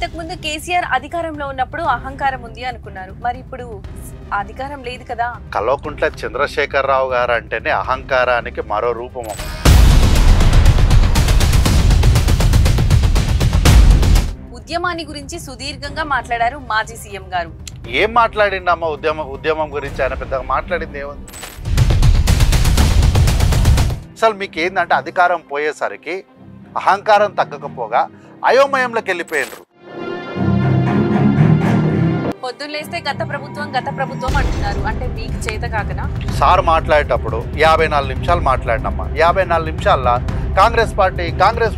ఇంతకు ముందు కేసీఆర్ అధికారంలో ఉన్నప్పుడు అహంకారం ఉంది అనుకున్నారు. మరి ఇప్పుడు అధికారం లేదు కదా. కల్వకుంట్ల చంద్రశేఖరరావు గారు అంటేనే అహంకారానికి మరో రూపం. ఉద్యమాన్ని గురించి సుదీర్ఘంగా మాట్లాడారు మాజీ సీఎం గారు. ఏం మాట్లాడిండమ్మా ఉద్యమం గురించి? ఆయన పెద్దగా మాట్లాడింది ఏముంది? అసలు మీకు ఏంటంటే అధికారం పోయేసరికి అహంకారం తగ్గకపోగా అయోమయంలోకి వెళ్ళిపోయినరు. పొద్దున్నేస్తే గత ప్రభుత్వం అంటున్నారు. అంటే మీకు చేత కాకనా? సార్ మాట్లాడేటప్పుడు 54 నిమిషాలు మాట్లాడినమ్మా. 54 నిమిషాల్లో కాంగ్రెస్ పార్టీ అని 38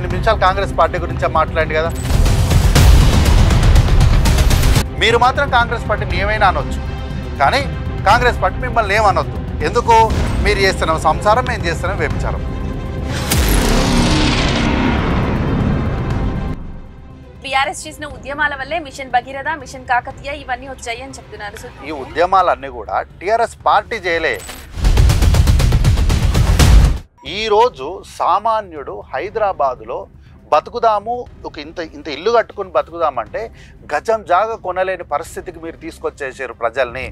నిమిషాలు కాంగ్రెస్ పార్టీ గురించే మాట్లాడి కదా. మీరు మాత్రం కాంగ్రెస్ పార్టీని ఏమైనా అనొచ్చు, కానీ కాంగ్రెస్ పార్టీ మిమ్మల్ని ఏమనొద్దు. ఎందుకు? మీరు చేస్తున్నాం సంసారం, మేము చేస్తున్నాం వ్యభిచారం. బీఆర్ఎస్ చేసిన ఉద్యమాల వల్లే మిషన్ భగీరథ, మిషన్ కాకతీయ ఇవన్నీ వచ్చాయి అని చెప్తున్నారు. ఈ ఉద్యమాలన్నీ కూడా టీఆర్ఎస్ పార్టీ చేయలే. ఈరోజు సామాన్యుడు హైదరాబాదులో బతుకుదాము, ఒక ఇంత ఇల్లు కట్టుకుని బతుకుదామంటే గజం జాగా కొనలేని పరిస్థితికి మీరు తీసుకొచ్చేసారు ప్రజల్ని.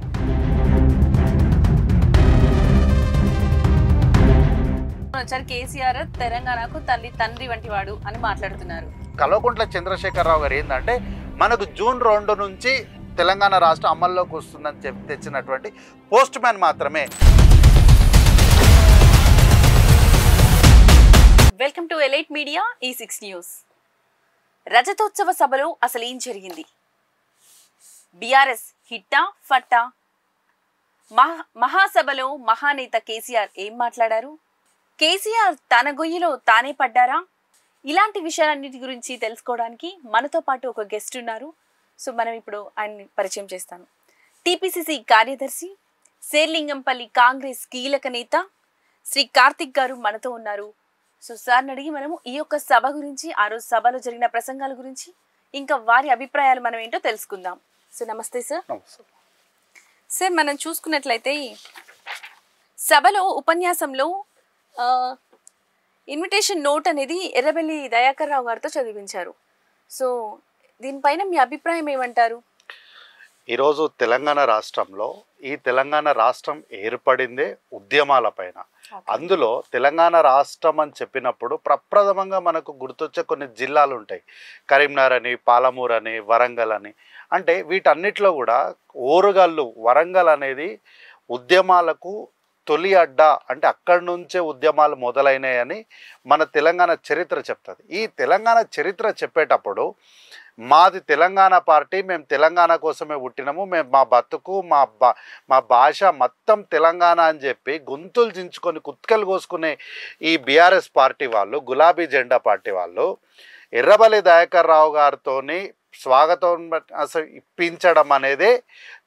కేసీఆర్ తెలంగాణకు తండ్రి వంటి వాడు అని మాట్లాడుతున్నారు. కల్వకుంట్ల చంద్రశేఖరరావు గారు ఏంటంటే మనకు జూన్ 2 నుంచి తెలంగాణ రాష్ట్రం అమల్లోకి వస్తుందని చెప్పి తెచ్చినటువంటి పోస్ట్ మ్యాన్ మాత్రమే. Welcome to Elite media E6 news. రజతోత్సవ సభలో అసలు ఏం జరిగింది? బీఆర్ఎస్ హిట్టా ఫట్టా? మహాసభలో మహానేత కేసీఆర్ ఏం మాట్లాడారు? కేసీఆర్ తన గొయ్యిలో తానే పడ్డారా? ఇలాంటి విషయాలన్నిటి గురించి తెలుసుకోవడానికి మనతో పాటు ఒక గెస్ట్ ఉన్నారు. సో మనం ఇప్పుడు ఆయన్ని పరిచయం చేస్తాను. టీపీసీసీ కార్యదర్శి, శేర్లింగంపల్లి కాంగ్రెస్ కీలక నేత శ్రీ కార్తిక్ గారు మనతో ఉన్నారు. సో సార్ని అడిగి మనము ఈ యొక్క సభ గురించి, ఆ రోజు సభలో జరిగిన ప్రసంగాల గురించి, ఇంకా వారి అభిప్రాయాలు మనం ఏంటో తెలుసుకుందాం. సో నమస్తే సార్. సార్, మనం చూసుకున్నట్లయితే సభలో ఉపన్యాసంలో ఇన్విటేషన్ నోట్ అనేది ఎర్రబెల్లి దయాకర్ రావు గారితో చదివించారు. సో దీనిపైన మీ అభిప్రాయం ఏమంటారు? ఈరోజు తెలంగాణ రాష్ట్రంలో ఈ తెలంగాణ రాష్ట్రం ఏర్పడిందే ఉద్యమాల పైన. అందులో తెలంగాణ రాష్ట్రం అని చెప్పినప్పుడు ప్రప్రథమంగా మనకు గుర్తొచ్చే కొన్ని జిల్లాలు ఉంటాయి. కరీంనగర్ అని, పాలమూరు అని, వరంగల్ అని. అంటే వీటన్నిటిలో కూడా ఓరుగల్లు, వరంగల్ అనేది ఉద్యమాలకు తొలి అడ్డ. అంటే అక్కడి నుంచే ఉద్యమాలు మొదలైనాయని మన తెలంగాణ చరిత్ర చెప్తుంది. ఈ తెలంగాణ చరిత్ర చెప్పేటప్పుడు మాది తెలంగాణ పార్టీ, మేము తెలంగాణ కోసమే పుట్టినాము, మేము మా బతుకు మా భాష మొత్తం తెలంగాణ అని చెప్పి గొంతులు చించుకొని కుత్కలు కోసుకునే ఈ బీఆర్ఎస్ పార్టీ వాళ్ళు, గులాబీ జెండా పార్టీ వాళ్ళు ఎర్రబెల్లి దయాకర్ రావు గారితో స్వాగతం అసలు ఇప్పించడం అనేదే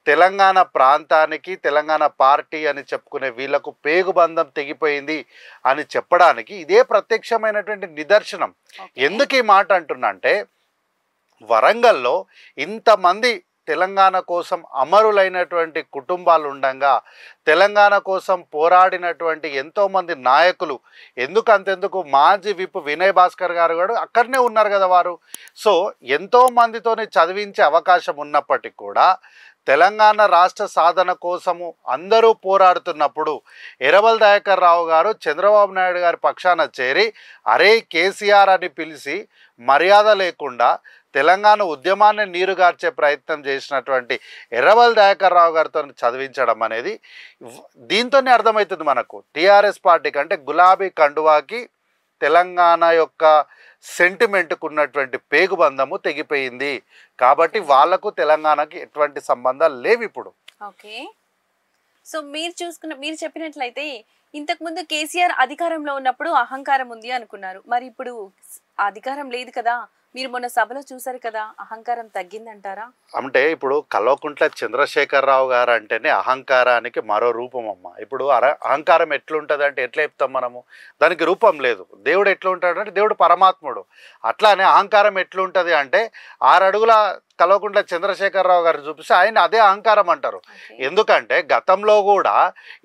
తెలంగాణ ప్రాంతానికి, తెలంగాణ పార్టీ అని చెప్పుకునే వీళ్ళకు పేగుబంధం తెగిపోయింది అని చెప్పడానికి ఇదే ప్రత్యక్షమైనటువంటి నిదర్శనం. ఎందుకు ఈ మాట అంటున్నా అంటే, వరంగల్లో ఇంతమంది తెలంగాణ కోసం అమరులైనటువంటి కుటుంబాలు ఉండగా, తెలంగాణ కోసం పోరాడినటువంటి ఎంతోమంది నాయకులు, అంతెందుకు మాజీ విప్ వినయ్ భాస్కర్ గారు కూడా అక్కడనే ఉన్నారు కదా వారు. సో ఎంతోమందితోనే చదివించే అవకాశం ఉన్నప్పటికీ కూడా తెలంగాణ రాష్ట్ర సాధన కోసము అందరూ పోరాడుతున్నప్పుడు ఎర్రబెల్లి దయాకర్ రావు గారు చంద్రబాబు నాయుడు గారి పక్షాన చేరి అరే కేసీఆర్ అని పిలిచి మర్యాద లేకుండా తెలంగాణ ఉద్యమాన్ని నీరుగార్చే ప్రయత్నం చేసినటువంటి ఎర్రబెల్లి దయాకర్ రావు గారితో చదివించడం అనేది దీంతోనే అర్థమవుతుంది మనకు. టీఆర్ఎస్ పార్టీ కంటే గులాబీ కండువాకి తెలంగాణ యొక్క సెంటిమెంట్కు ఉన్నటువంటి పేగుబంధము తెగిపోయింది. కాబట్టి వాళ్లకు తెలంగాణకి ఎటువంటి సంబంధాలు లేవు ఇప్పుడు. ఓకే. సో మీరు చెప్పినట్లయితే ఇంతకు ముందు కేసీఆర్ అధికారంలో ఉన్నప్పుడు అహంకారం ఉంది అనుకున్నారు. మరి ఇప్పుడు అధికారం లేదు కదా. మీరు మొన్న సభలో చూసారు కదా, అహంకారం తగ్గిందంటారా? అంటే ఇప్పుడు కల్వకుంట్ల చంద్రశేఖరరావు గారు అంటేనే అహంకారానికి మరో రూపం అమ్మ. ఇప్పుడు అహంకారం ఎట్లుంటుంది అంటే ఎట్లా చెప్తాం మనము? దానికి రూపం లేదు. దేవుడు ఎట్లా ఉంటాడంటే దేవుడు పరమాత్ముడు. అట్లానే అహంకారం ఎట్లుంటుంది అంటే 6 అడుగుల కల్వకుంట్ల చంద్రశేఖరరావు గారు చూపిస్తే ఆయన అదే అహంకారం అంటారు. ఎందుకంటే గతంలో కూడా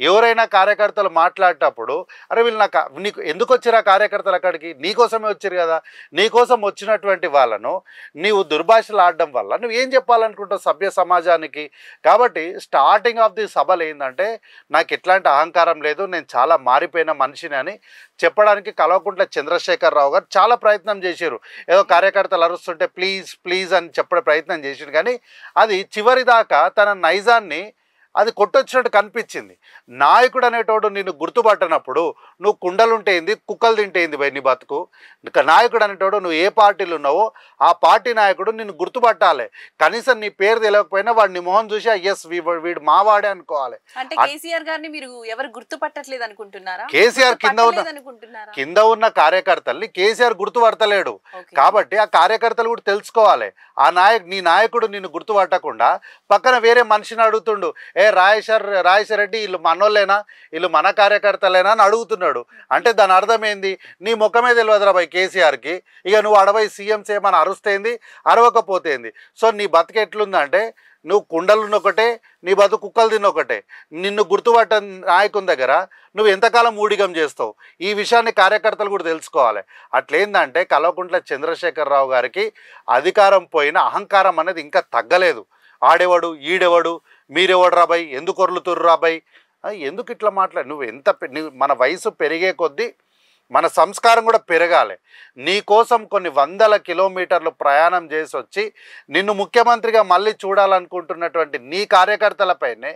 ఎవరైనా కార్యకర్తలు మాట్లాడేటప్పుడు అరే వీళ్ళు నీకు ఎందుకు వచ్చిరా కార్యకర్తలు అక్కడికి, నీకోసమే వచ్చారు కదా, నీకోసం వచ్చినటువంటి వాళ్ళను నీవు దుర్భాషలు ఆడడం వల్ల నువ్వు ఏం చెప్పాలనుకుంటావు సభ్య సమాజానికి. కాబట్టి స్టార్టింగ్ ఆఫ్ ది సభలు ఏంటంటే నాకు ఎట్లాంటి అహంకారం లేదు, నేను చాలా మారిపోయిన మనిషిని అని చెప్పడానికి కల్వకుంట్ల చంద్రశేఖరరావు గారు చాలా ప్రయత్నం చేశారు. ఏదో కార్యకర్తలు అరుస్తుంటే ప్లీజ్ ప్లీజ్ అని చెప్పే ప్రయత్నం చేసిండు, కానీ అది చివరి దాకా తన నైజాన్ని అది కొట్టొచ్చినట్టు కనిపించింది. నాయకుడు అనేటోడు నిన్ను గుర్తుపట్టనప్పుడు నువ్వు కుండలుంటే ఏంది, కుక్కలు తింటే ఏంది భయ్ నీ బతుకు. నాయకుడు అనేటోడు నువ్వు ఏ పార్టీలు ఉన్నావో ఆ పార్టీ నాయకుడు నిన్ను గుర్తుపట్టాలి. కనీసం నీ పేరు తెలియకపోయినా వాడు నీ మొహం చూసి ఎస్ వీడు మావాడే అనుకోవాలి. అంటే కేసీఆర్ గారిని మీరు ఎవరు గుర్తుపట్టట్లేదు అనుకుంటున్నారా? కేసీఆర్ కింద ఉన్న కార్యకర్తల్ని కేసీఆర్ గుర్తుపడతలేడు. కాబట్టి ఆ కార్యకర్తలు కూడా తెలుసుకోవాలి. నీ నాయకుడు నిన్ను గుర్తుపట్టకుండా పక్కన వేరే మనిషిని అడుగుతుండు, ఏ రాజేశ్వర్ రెడ్డి వీళ్ళు మనోళ్ళేనా, వీళ్ళు మన కార్యకర్తలేనా అని అడుగుతున్నాడు. అంటే దాని అర్థం ఏంది, నీ ముఖమే తెలియదురా భయ్ కేసీఆర్కి. ఇక నువ్వు అడవై సీఎం చేయమని అరుస్తేంది, అరవకపోతేంది. సో నీ బతుకు ఎట్లుందంటే నువ్వు కుండలున్నొకటే, నీ బతుకు కుక్కలు తిన్నొకటే. నిన్ను గుర్తుపట్ట నాయకుని దగ్గర నువ్వు ఎంతకాలం ఊడిగం చేస్తావు, ఈ విషయాన్ని కార్యకర్తలు కూడా తెలుసుకోవాలి. అట్లేందంటే కల్వకుంట్ల చంద్రశేఖరరావు గారికి అధికారం పోయిన అహంకారం అనేది ఇంకా తగ్గలేదు. ఆడేవాడు ఈడేవాడు, మీరెవడు రాబాయ్, ఎందుకు వరులుతుర్రు రాబాయ్, ఎందుకు ఇట్లా మాట్లాడు. మన వయసు పెరిగే కొద్దీ మన సంస్కారం కూడా పెరగాలి. నీ కోసం కొన్ని వందల కిలోమీటర్లు ప్రయాణం చేసి వచ్చి నిన్ను ముఖ్యమంత్రిగా మళ్ళీ చూడాలనుకుంటున్నటువంటి నీ కార్యకర్తలపైనే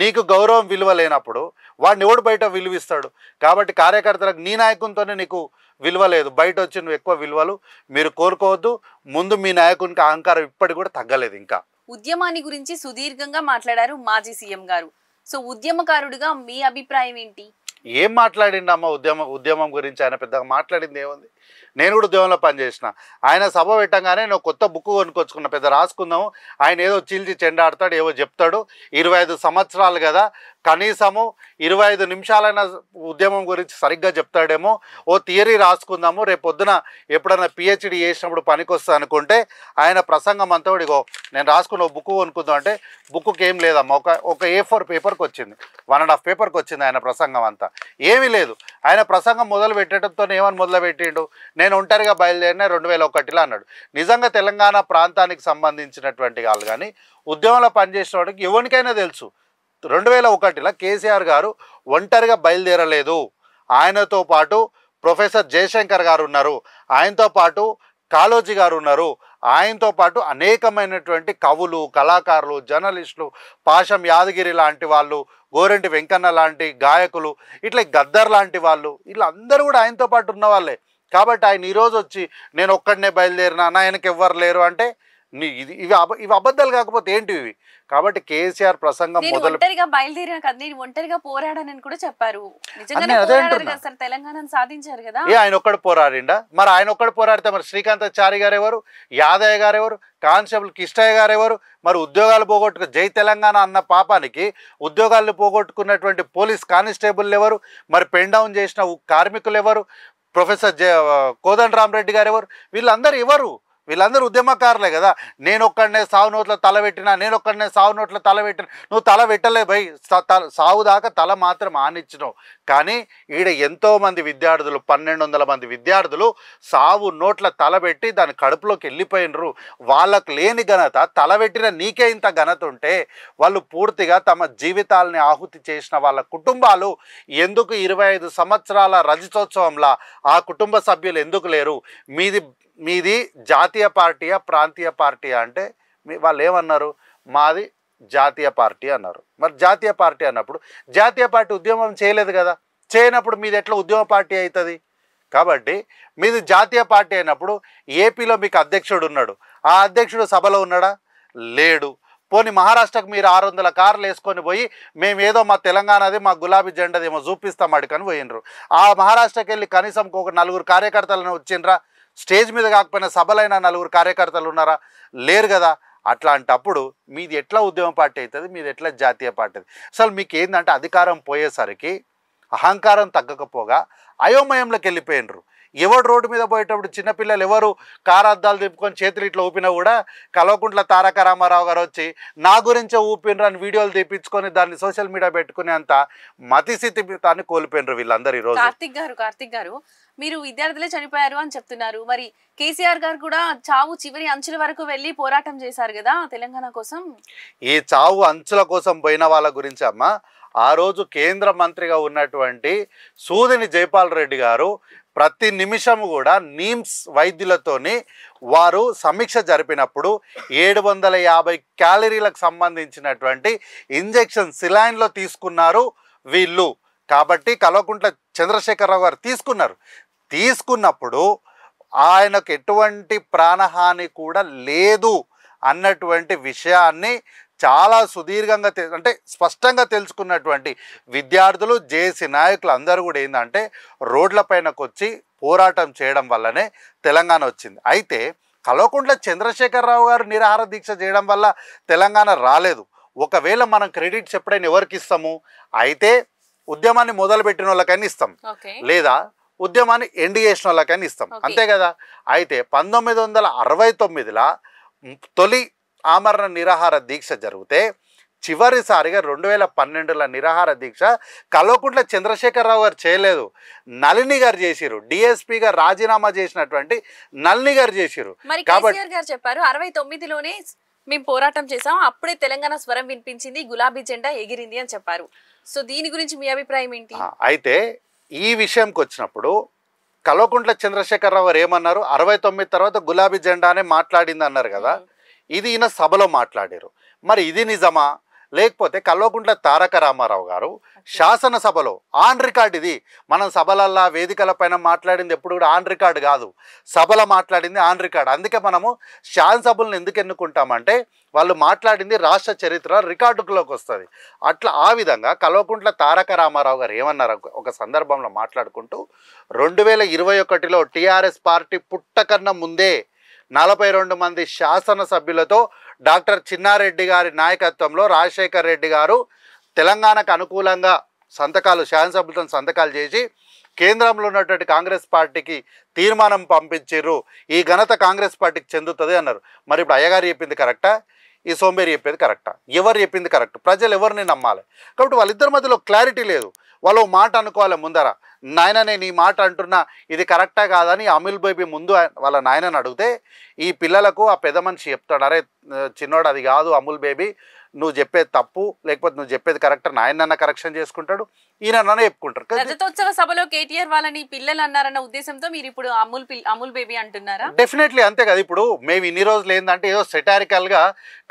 నీకు గౌరవం విలువ లేనప్పుడు వాడిని ఎవడు బయట విలువిస్తాడు. కాబట్టి కార్యకర్తలకు నీ నాయకునితోనే నీకు విలువ లేదు, బయట వచ్చి నువ్వు ఎక్కువ విలువలు మీరు కోరుకోవద్దు. ముందు మీ నాయకునికి అహంకారం ఇప్పటికి కూడా తగ్గలేదు. ఇంకా ఉద్యమాన్ని గురించి సుదీర్ఘంగా మాట్లాడారు మాజీ సీఎం గారు. సో ఉద్యమకారుడిగా మీ అభిప్రాయం ఏంటి? ఏం మాట్లాడిండమ్మా ఉద్యమం గురించి? ఆయన పెద్దగా మాట్లాడింది ఏముంది? నేను కూడా ఉద్యమంలో పనిచేసిన. ఆయన సభ పెట్టంగానే నేను కొత్త బుక్ కొనుక్కొచ్చుకున్నా, పెద్ద రాసుకుందాము. ఆయన ఏదో చీల్చి చెండాడతాడు, ఏవో చెప్తాడు. 25 సంవత్సరాలు కదా, కనీసము 25 నిమిషాలైనా ఉద్యమం గురించి సరిగ్గా చెప్తాడేమో. ఓ థియరీ రాసుకుందాము, రేపు పొద్దున ఎప్పుడైనా పిహెచ్డి చేసినప్పుడు పనికొస్తా అనుకుంటే ఆయన ప్రసంగం అంతా కూడా ఇగో నేను రాసుకున్న బుక్ కొనుక్కుందాం అంటే బుక్కి ఏం లేదమ్మా, ఒక A4 పేపర్కి వచ్చింది, 1.5 పేపర్కి వచ్చింది ఆయన ప్రసంగం అంతా. ఏమీ లేదు. ఆయన ప్రసంగం మొదలు పెట్టడంతో ఏమని మొదలు పెట్టిండు, నేను ఒంటరిగా బయలుదేరిన 2001లో అన్నాడు. నిజంగా తెలంగాణ ప్రాంతానికి సంబంధించినటువంటి వాళ్ళు కానీ ఉద్యమంలో పనిచేసిన వాడికి ఎవరికైనా తెలుసు 2001లో కేసీఆర్ గారు ఒంటరిగా బయలుదేరలేదు. ఆయనతో పాటు ప్రొఫెసర్ జయశంకర్ గారు ఉన్నారు, ఆయనతో పాటు కాళోజీ గారు ఉన్నారు, ఆయనతో పాటు అనేకమైనటువంటి కవులు, కళాకారులు, జర్నలిస్టులు, పాషం యాదగిరి లాంటి వాళ్ళు, గోరెంటి వెంకన్న లాంటి గాయకులు, ఇట్లా గద్దర్ లాంటి వాళ్ళు, వీళ్ళందరూ కూడా ఆయనతో పాటు ఉన్న వాళ్ళే. కాబట్టి ఆయన ఈరోజు వచ్చి నేను ఒక్కడనే బయలుదేరినా, ఆయనకి ఎవ్వరు లేరు అంటే ఇవి అబద్ధాలు కాకపోతే ఏంటి ఇవి? కాబట్టి కేసీఆర్ ప్రసంగం ఒంటరిగా బయలుదేరిన కదా, నేను ఒంటరిగా పోరాడనని కూడా చెప్పారు. తెలంగాణను సాధించారు కదా. ఆయన ఒక్కడు పోరాడిండా? మరి ఆయన ఒక్కడు పోరాడితే మరి శ్రీకాంతాచారి గారు ఎవరు, యాదయ్య గారు ఎవరు, కానిస్టేబుల్ కిష్టయ్య గారు ఎవరు? మరి ఉద్యోగాలు పోగొట్టుకు జై తెలంగాణ అన్న పాపానికి ఉద్యోగాలను పోగొట్టుకున్నటువంటి పోలీస్ కానిస్టేబుల్ ఎవరు? మరి పెన్ డౌన్ చేసిన కార్మికులు ఎవరు? ప్రొఫెసర్ కోదండరామరెడ్డి గారు ఎవరు? వీళ్ళందరూ ఎవరు? వీళ్ళందరూ ఉద్యమకారులే కదా. నేను ఒక్కడనే సావు నోట్ల తల పెట్టినా, నేను ఒక్కడనే సావు నోట్ల తల పెట్టినా, నువ్వు తల పెట్టలే భయ్, సావు దాకా తల మాత్రం ఆనిచ్చినావు. కానీ ఈడ ఎంతోమంది విద్యార్థులు, 1200 మంది విద్యార్థులు సావు నోట్ల తల పెట్టి దాని కడుపులోకి వెళ్ళిపోయినరు. వాళ్ళకు లేని ఘనత తలబెట్టిన నీకే ఇంత ఘనత ఉంటే వాళ్ళు పూర్తిగా తమ జీవితాలని ఆహుతి చేసిన వాళ్ళ కుటుంబాలు ఎందుకు 25 సంవత్సరాల రజతోత్సవంలా ఆ కుటుంబ సభ్యులు ఎందుకు లేరు? మీది జాతీయ పార్టీయా ప్రాంతీయ పార్టీయా అంటే వాళ్ళు ఏమన్నారు? మాది జాతీయ పార్టీ అన్నారు. మరి జాతీయ పార్టీ అన్నప్పుడు జాతీయ పార్టీ ఉద్యమం చేయలేదు కదా, చేయనప్పుడు మీది ఎట్లా ఉద్యమ పార్టీ అవుతుంది? కాబట్టి మీది జాతీయ పార్టీ అయినప్పుడు ఏపీలో మీకు అధ్యక్షుడు ఉన్నాడు, ఆ అధ్యక్షుడు సభలో ఉన్నాడా? లేడు. పోనీ మహారాష్ట్రకు మీరు 600 కార్లు వేసుకొని పోయి మేమేదో మా తెలంగాణది మా గులాబీ జెండాది ఏమో చూపిస్తాం అడికని పోయినరు. ఆ మహారాష్ట్రకి వెళ్ళి కనీసం ఒక 4 కార్యకర్తలను వచ్చిండ్రా? స్టేజ్ మీద కాకపోయినా సభలైన 4 కార్యకర్తలు ఉన్నారా? లేరు కదా. అట్లాంటప్పుడు మీది ఎట్లా ఉద్యమ పార్టీ అవుతుంది, మీది ఎట్లా జాతీయ పార్టీ? అసలు మీకు ఏంటంటే అధికారం పోయేసరికి అహంకారం తగ్గకపోగా అయోమయంలోకి వెళ్ళిపోయినరు. ఎవరు రోడ్డు మీద పోయేటప్పుడు చిన్నపిల్లలు ఎవరు కారు అద్దాలు తిప్పుకొని చేతులు ఇట్లా ఊపినా కూడా కల్వకుంట్ల తారక రామారావు గారు వచ్చి నా గురించే ఊపినరని వీడియోలు తీపించుకొని దాన్ని సోషల్ మీడియా పెట్టుకునే అంత మతిస్థితితాన్ని కోల్పోయినరు వీళ్ళందరూ ఈరోజు. కార్తిక్ గారు మీరు విద్యార్థులే చనిపోయారు అని చెప్తున్నారు, మరి కేసీఆర్ గారు కూడా చావు చివరి అంచుల వరకు వెళ్ళి పోరాటం చేశారు కదా తెలంగాణ కోసం. ఈ చావు అంచుల కోసం పోయిన వాళ్ళ గురించి అమ్మ, ఆ రోజు కేంద్ర మంత్రిగా ఉన్నటువంటి సూదిని జైపాల్ రెడ్డి గారు ప్రతి నిమిషం కూడా నీమ్స్ వైద్యులతోని వారు సమీక్ష జరిపినప్పుడు 750 క్యాలరీలకు సంబంధించినటువంటి ఇంజెక్షన్ సిలైన్లో తీసుకున్నారు వీళ్ళు. కాబట్టి కల్వకుంట్ల చంద్రశేఖరరావు గారు తీసుకున్నప్పుడు ఆయనకు ఎటువంటి ప్రాణహాని కూడా లేదు అన్నటువంటి విషయాన్ని చాలా సుదీర్ఘంగా అంటే స్పష్టంగా తెలుసుకున్నటువంటి విద్యార్థులు జేఏసీ నాయకులు అందరూ కూడా ఏంటంటే రోడ్లపైనకు వచ్చి పోరాటం చేయడం వల్లనే తెలంగాణ వచ్చింది. అయితే కల్వకుంట్ల చంద్రశేఖరరావు గారు నిరాహార దీక్ష చేయడం వల్ల తెలంగాణ రాలేదు. ఒకవేళ మనం క్రెడిట్స్ ఎప్పుడైనా ఎవరికి ఇస్తాము, అయితే ఉద్యమాన్ని మొదలుపెట్టిన వాళ్ళకైనా ఇస్తాం, లేదా ఉద్యమాన్ని ఎండ్ చేసిన వాళ్ళకైనా ఇస్తాం, అంతే కదా. అయితే 1969లో తొలి ఆమరణ నిరాహార దీక్ష జరిగితే చివరిసారిగా 2012లో నిరాహార దీక్ష కల్వకుంట్ల చంద్రశేఖరరావు గారు చేయలేదు, నళిని గారు చేసిరు. డిఎస్పీగా రాజీనామా చేసినటువంటి నళిని గారు చేసిరు. కాబట్టి చెప్పారు 69లోనే మేము పోరాటం చేసాం, అప్పుడే తెలంగాణ స్వరం వినిపించింది, గులాబీ జెండా ఎగిరింది అని చెప్పారు. సో దీని గురించి మీ అభిప్రాయం ఏంటి? అయితే ఈ విషయంకి వచ్చినప్పుడు కల్వకుంట్ల చంద్రశేఖరరావు గారు ఏమన్నారు, 69 తర్వాత గులాబీ జెండానే మాట్లాడింది అన్నారు కదా. ఇది ఈయన సభలో మాట్లాడారు. మరి ఇది నిజమా, లేకపోతే కల్వకుంట్ల తారక రామారావు గారు శాసనసభలో ఆన్ రికార్డ్, ఇది మనం సభలల్లా వేదికల పైన మాట్లాడింది ఎప్పుడు కూడా ఆన్ రికార్డు కాదు, సభలో మాట్లాడింది ఆన్ రికార్డ్. అందుకే మనము శాసనసభలను ఎందుకు ఎన్నుకుంటామంటే వాళ్ళు మాట్లాడింది రాష్ట్ర చరిత్ర రికార్డులోకి వస్తుంది. అట్లా ఆ విధంగా కల్వకుంట్ల తారక రామారావు గారు ఏమన్నారు ఒక సందర్భంలో మాట్లాడుకుంటూ, 2021లో టీఆర్ఎస్ పార్టీ పుట్టకన్నా ముందే 42 మంది శాసనసభ్యులతో డాక్టర్ చిన్నారెడ్డి గారి నాయకత్వంలో రాజశేఖర్ రెడ్డి గారు తెలంగాణకు అనుకూలంగా శాసనసభ్యులతో సంతకాలు చేసి కేంద్రంలో ఉన్నటువంటి కాంగ్రెస్ పార్టీకి తీర్మానం పంపించారు. ఈ ఘనత కాంగ్రెస్ పార్టీకి చెందుతుంది అన్నారు. మరి ఇప్పుడు అయ్యగారు చెప్పింది కరెక్టా, ఈ సోంబేరి చెప్పేది కరెక్టా? ఎవరు చెప్పింది కరెక్ట్? ప్రజలు ఎవరిని నమ్మాలి? కాబట్టి వాళ్ళిద్దరి మధ్యలో క్లారిటీ లేదు. వాళ్ళు మాట అనుకోవాలి ముందర, నాయన నేను ఈ మాట అంటున్నా ఇది కరెక్టా కాదని అమిల్ బేబీ ముందు వాళ్ళ నాయనని అడిగితే ఈ పిల్లలకు ఆ పెద్ద మనిషి చెప్తాడు, అరే చిన్నోడు అది కాదు అమూల్ బేబీ, నువ్వు చెప్పేది తప్పు, లేకపోతే నువ్వు చెప్పేది కరెక్ట్, నాయన కరెక్షన్ చేసుకుంటాడు, ఈయన చెప్పుకుంటారు. రజతోత్సవ సభలో కేటీఆర్ వాళ్ళని పిల్లలు అన్నారన్న ఉద్దేశంతో మీరు ఇప్పుడు అమూల్ బేబీ అంటున్నారా? డెఫినెట్లీ అంతే కదా. ఇప్పుడు మేము ఇన్ని రోజులు ఏంటంటే ఏదో సెటారికల్గా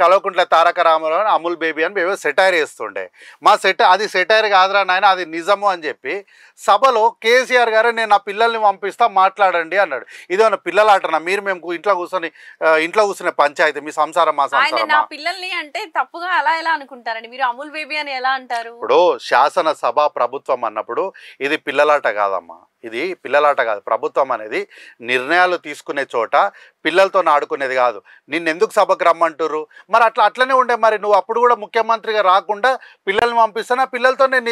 కల్వకుంట్ల తారక రామారావు అమూల్ బేబీ అని మేము సెటైర్ వేస్తుండే, అది సెటైర్ కాదురా నాయన అది నిజము అని చెప్పి సభలో కేసీఆర్ గారు నేను నా పిల్లల్ని పంపిస్తా మాట్లాడండి అన్నాడు. ఇదేమన్నా పిల్లలాటనా? మేము ఇంట్లో కూర్చునే పంచాయతీ, మీ సంసారం మా సంసారం. నా పిల్లల్ని అంటే తప్పుగా అలా ఎలా అనుకుంటారండి మీరు? అమూల్ బేబీ అని ఎలా అంటారు? ఇప్పుడు శాసనసభ ప్రభుత్వం అన్నప్పుడు ఇది పిల్లలాట కాదమ్మా, ఇది పిల్లలాట కాదు. ప్రభుత్వం అనేది నిర్ణయాలు తీసుకునే చోట పిల్లలతో ఆడుకునేది కాదు. నిన్నెందుకు సభకు రమ్మంటుర్రు? మరి అట్లనే ఉండే. మరి నువ్వు అప్పుడు కూడా ముఖ్యమంత్రిగా రాకుండా పిల్లల్ని పంపిస్తాను, ఆ పిల్లలతో నేను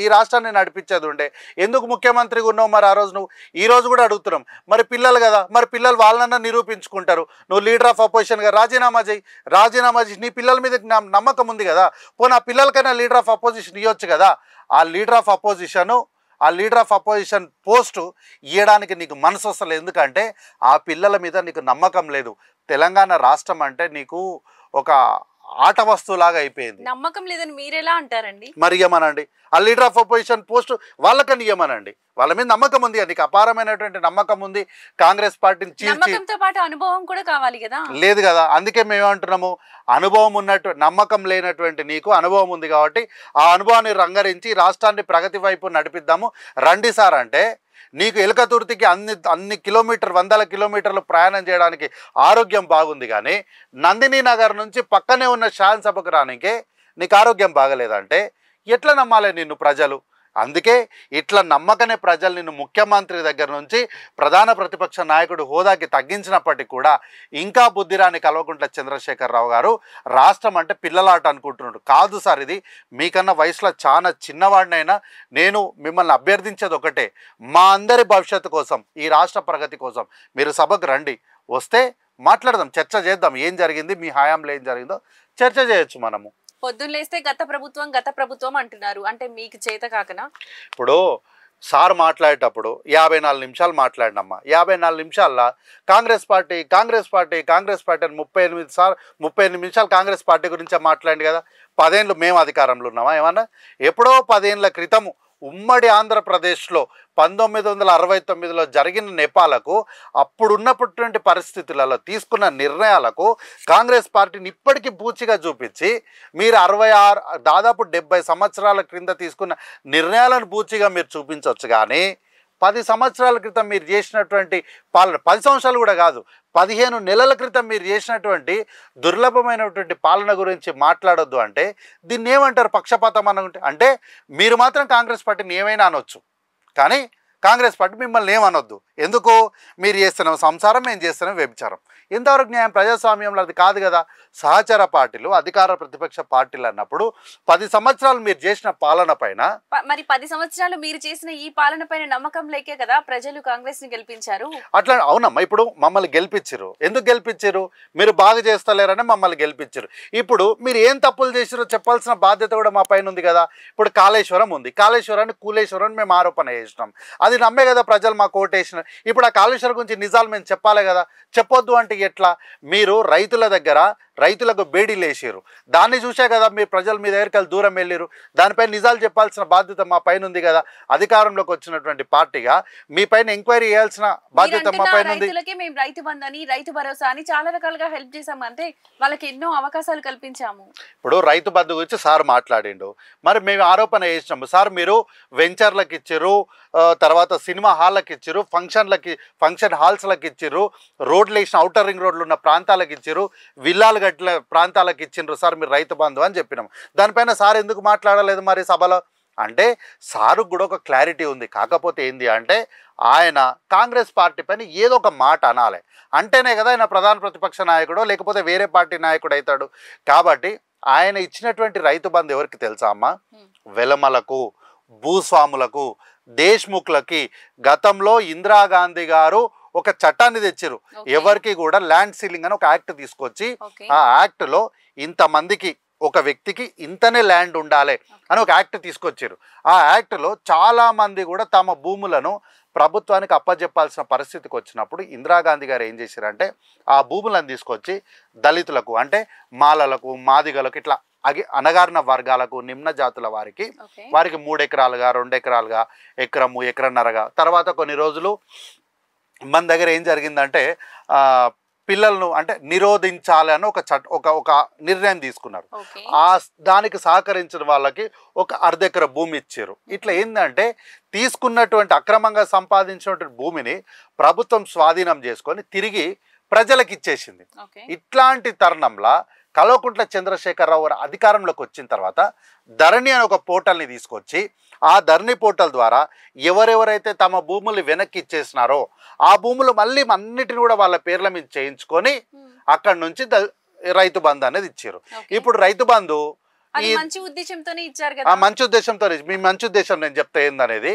ఈ రాష్ట్రాన్ని నడిపించేది ఉండే. ఎందుకు ముఖ్యమంత్రిగా ఉన్నావు మరి ఆ రోజు? నువ్వు ఈ రోజు కూడా అడుగుతున్నాం, మరి పిల్లలు కదా, మరి పిల్లలు వాళ్ళన్నా నిరూపించుకుంటారు. నువ్వు లీడర్ ఆఫ్ అపోజిషన్గా రాజీనామా చేయి, నీ పిల్లల మీద నమ్మకం ఉంది కదా, పోనీ ఆ పిల్లలకైనా లీడర్ ఆఫ్ అపోజిషన్ ఇవ్వచ్చు కదా. ఆ లీడర్ ఆఫ్ అపోజిషన్ పోస్టు ఇవ్వడానికి నీకు మనసు వస్తలేదు. ఎందుకంటే ఆ పిల్లల మీద నీకు నమ్మకం లేదు. తెలంగాణ రాష్ట్రం అంటే నీకు ఒక ఆట వస్తువులాగా అయిపోయింది. నమ్మకం లేదని మీరెలా అంటారండి? మరి ఇవ్వమనండి, ఆ లీడర్ ఆఫ్ అపోజిషన్ పోస్ట్ వాళ్ళకని ఇవ్వమనండి. వాళ్ళ మీద నమ్మకం ఉంది, నీకు అపారమైనటువంటి నమ్మకం ఉంది. కాంగ్రెస్ పార్టీని నమ్మకంతో పాటు అనుభవం కూడా కావాలి కదా. లేదు కదా, అందుకే మేమేమంటున్నాము, అనుభవం నమ్మకం లేనటువంటి నీకు అనుభవం ఉంది కాబట్టి ఆ అనుభవాన్ని రంగరించి రాష్ట్రాన్ని ప్రగతి వైపు నడిపిద్దాము రండి సార్ అంటే, నీకు ఎలుకతుర్తికి అన్ని వందల కిలోమీటర్లు ప్రయాణం చేయడానికి ఆరోగ్యం బాగుంది, కానీ నందిని నగర్ నుంచి పక్కనే ఉన్న శాసనసభకు రానికే నీకు ఆరోగ్యం బాగలేదంటే ఎట్లా నమ్మాలి నిన్ను ప్రజలు? అందుకే ఇట్లా నమ్మకనే ప్రజలు నిన్ను ముఖ్యమంత్రి దగ్గర నుంచి ప్రధాన ప్రతిపక్ష నాయకుడు హోదాకి తగ్గించినప్పటికీ కూడా ఇంకా బుద్ధిరాని కల్వకుంట్ల చంద్రశేఖరరావు గారు రాష్ట్రం అంటే పిల్లలాట అనుకుంటున్నాడు. కాదు సార్, ఇది మీకన్నా వయసులో చాలా చిన్నవాడినైనా నేను మిమ్మల్ని అభ్యర్థించేది ఒకటే, మా అందరి భవిష్యత్తు కోసం, ఈ రాష్ట్ర ప్రగతి కోసం మీరు సభకు రండి, వస్తే మాట్లాడదాం, చర్చ చేద్దాం, ఏం జరిగింది మీ హయాంలో ఏం జరిగిందో చర్చ చేయొచ్చు. మనము పొద్దున్న లేస్తే గత ప్రభుత్వం అంటున్నారు, అంటే మీకు చేత కాకనా? ఇప్పుడు సార్ మాట్లాడేటప్పుడు 54 నిమిషాలు మాట్లాడినమ్మా, 54 నిమిషాల్లో కాంగ్రెస్ పార్టీ అని 38 నిమిషాలు కాంగ్రెస్ పార్టీ గురించే మాట్లాడింది కదా. 10 ఏళ్ళు మేము అధికారంలో ఉన్నామా ఏమన్నా? ఎప్పుడో 10 ఏళ్ళ క్రితము ఉమ్మడి ఆంధ్రప్రదేశ్లో 1969లో జరిగిన నేపాలకు అప్పుడున్నటువంటి పరిస్థితులలో తీసుకున్న నిర్ణయాలకు కాంగ్రెస్ పార్టీని ఇప్పటికీ పూచిగా చూపించి మీరు 66 దాదాపు 70 సంవత్సరాల క్రింద తీసుకున్న నిర్ణయాలను పూచిగా మీరు చూపించవచ్చు. కానీ 10 సంవత్సరాల క్రితం మీరు చేసినటువంటి పాలన, 10 సంవత్సరాలు కూడా కాదు, 15 నెలల క్రితం మీరు చేసినటువంటి దుర్లభమైనటువంటి పాలన గురించి మాట్లాడొద్దు అంటే దీన్ని ఏమంటారు? పక్షపాతం అనుకుంటే. అంటే మీరు మాత్రం కాంగ్రెస్ పార్టీని ఏమైనా అనొచ్చు, కానీ కాంగ్రెస్ పార్టీ మిమ్మల్ని ఏమనొద్దు. ఎందుకు? మీరు చేస్తున్నాం సంసారం, మేము చేస్తున్నాం వ్యభిచారం. ఎంతవరకు న్యాయం? ప్రజాస్వామ్యంలో అది కాదు కదా. సహచర పార్టీలు, అధికార ప్రతిపక్ష పార్టీలు అన్నప్పుడు 10 సంవత్సరాలు మీరు చేసిన పాలన పైన, మరి 10 సంవత్సరాలు మీరు చేసిన ఈ పాలన పైన నమ్మకం లేకే కదా ప్రజలు కాంగ్రెస్ ని గెలిపించారు. అట్లా అవునమ్మా. ఇప్పుడు మమ్మల్ని గెలిపించారు, ఎందుకు గెలిపించారు? మీరు బాగా చేస్తలేరని మమ్మల్ని గెలిపించారు. ఇప్పుడు మీరు ఏం తప్పులు చేసారో చెప్పాల్సిన బాధ్యత కూడా మా పైన ఉంది కదా. ఇప్పుడు కాళేశ్వరం ఉంది, కాళేశ్వరాన్ని కూలేశ్వరాన్ని మేము ఆరోపణ చేసినాం, అది నమ్మే కదా ప్రజలు మాకు ఓటేసిన. ఇప్పుడు ఆ కాళేశ్వరం గురించి నిజాలు మేము చెప్పాలి కదా. చెప్పొద్దు అంటే ఎట్లా? మీరు రైతుల దగ్గర రైతులకు బేడీలు వేసారు, దాన్ని చూసే కదా మీ ప్రజలు మీ దగ్గరికి వెళ్ళి దూరం వెళ్ళారు. దానిపైన నిజాలు చెప్పాల్సిన బాధ్యత మా పైన ఉంది కదా. అధికారంలోకి వచ్చినటువంటి పార్టీగా మీ పైన ఎంక్వైరీ చేయాల్సిన బాధ్యత మా పైన ఉంది. మేము రైతు బంధు అని, రైతు భరోసా అని చాలా రకాలుగా హెల్ప్ చేసాము, అంటే వాళ్ళకి ఎన్నో అవకాశాలు కల్పించాము. ఇప్పుడు రైతు బంధు గురించి సార్ మాట్లాడిండు, మరి మేము ఆరోపణ చేసినాము. సార్ మీరు వెంచర్లకు ఇచ్చారు, తర్వాత సినిమా హాళ్ళకి ఇచ్చారు, ఫంక్షన్ హాల్స్లకు ఇచ్చారు, రోడ్లు వేసిన ఔటర్ రింగ్ రోడ్లు ఉన్న ప్రాంతాలకు ఇచ్చారు, విల్లాలు గట్ల ప్రాంతాలకు ఇచ్చిండ్రు సార్ మీరు రైతు బంధు అని చెప్పినాం. దానిపైన సార్ ఎందుకు మాట్లాడలేదు మరి సభలో? అంటే సారు కూడా ఒక క్లారిటీ ఉంది. కాకపోతే ఏంది అంటే ఆయన కాంగ్రెస్ పార్టీ పైన ఏదో ఒక మాట అనాలి, అంటేనే కదా ఆయన ప్రధాన ప్రతిపక్ష నాయకుడు, లేకపోతే వేరే పార్టీ నాయకుడు అవుతాడు. కాబట్టి ఆయన ఇచ్చినటువంటి రైతు బంధు ఎవరికి తెలుసా అమ్మా? వెలమలకు, భూస్వాములకు, దేశ్ముఖ్లకి. గతంలో ఇందిరాగాంధీ గారు ఒక చట్టాన్ని తెచ్చారు, ఎవరికి కూడా ల్యాండ్ సీలింగ్ అని ఒక యాక్ట్ తీసుకొచ్చి ఆ యాక్ట్లో ఇంతమందికి, ఒక వ్యక్తికి ఇంతనే ల్యాండ్ ఉండాలి అని ఒక యాక్ట్ తీసుకొచ్చారు. ఆ యాక్ట్లో చాలామంది కూడా తమ భూములను ప్రభుత్వానికి అప్పజెప్పాల్సిన పరిస్థితికి వచ్చినప్పుడు ఇందిరాగాంధీ గారు ఏం చేశారంటే ఆ భూములను తీసుకొచ్చి దళితులకు, అంటే మాలలకు, మాదిగలకు, ఇట్లా అణగారిన వర్గాలకు, నిమ్న జాతుల వారికి 3 ఎకరాలుగా, 2 ఎకరాలుగా, ఎకరము, ఎకరన్నరగా. తర్వాత కొన్ని రోజులు మన దగ్గర ఏం జరిగిందంటే పిల్లలను అంటే నిరోధించాలి అని ఒక నిర్ణయం తీసుకున్నారు. దానికి సహకరించిన వాళ్ళకి ఒక 1/2 ఎకరా భూమి ఇచ్చారు. ఇట్లా ఏంటంటే తీసుకున్నటువంటి అక్రమంగా సంపాదించినటువంటి భూమిని ప్రభుత్వం స్వాధీనం చేసుకొని తిరిగి ప్రజలకు ఇచ్చేసింది. ఇట్లాంటి తరుణంలో కల్వకుంట్ల చంద్రశేఖరరావు గారు అధికారంలోకి వచ్చిన తర్వాత ధరణి అనే ఒక పోర్టల్ని తీసుకొచ్చి ఆ ధరణి పోర్టల్ ద్వారా ఎవరెవరైతే తమ భూములు వెనక్కి ఇచ్చేసినారో ఆ భూములు మళ్ళీ అన్నిటిని కూడా వాళ్ళ పేర్ల మీద చేయించుకొని అక్కడి నుంచి రైతు బంధు అనేది ఇచ్చారు. ఇప్పుడు రైతు బంధు మంచి ఉద్దేశంతోనే ఇచ్చారు కదా. మంచి ఉద్దేశంతో, మీ మంచి ఉద్దేశం నేను చెప్తే ఏందనేది,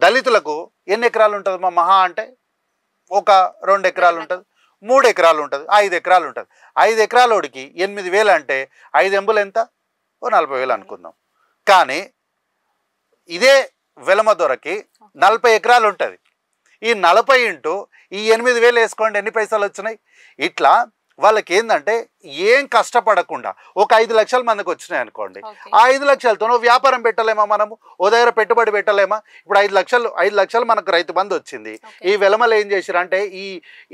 దళితులకు ఎన్ని ఎకరాలు ఉంటుంది మా మహా అంటే? ఒక 2 ఎకరాలు ఉంటుంది, 3 ఎకరాలు ఉంటుంది, 5 ఎకరాలు ఉంటుంది. 5 ఎకరాలోడికి 8,000 అంటే 5 ఎంబులు ఎంత? 40,000 అనుకుందాం. కానీ ఇదే వెలమ దొరకి 40 ఎకరాలు ఉంటుంది. ఈ 40 ఇంటూ ఈ 8,000 వేసుకోండి, ఎన్ని పైసలు వచ్చినాయి? ఇట్లా వాళ్ళకి ఏంటంటే ఏం కష్టపడకుండా ఒక 5 లక్షల మందికి వచ్చినాయి అనుకోండి, ఆ 5 లక్షలతో వ్యాపారం పెట్టలేమా మనము? ఓ దగ్గర పెట్టుబడి పెట్టలేమా? ఇప్పుడు 5 లక్షలు మనకు రైతు బంధు వచ్చింది. ఈ వెలమలు ఏం చేసిరంటే,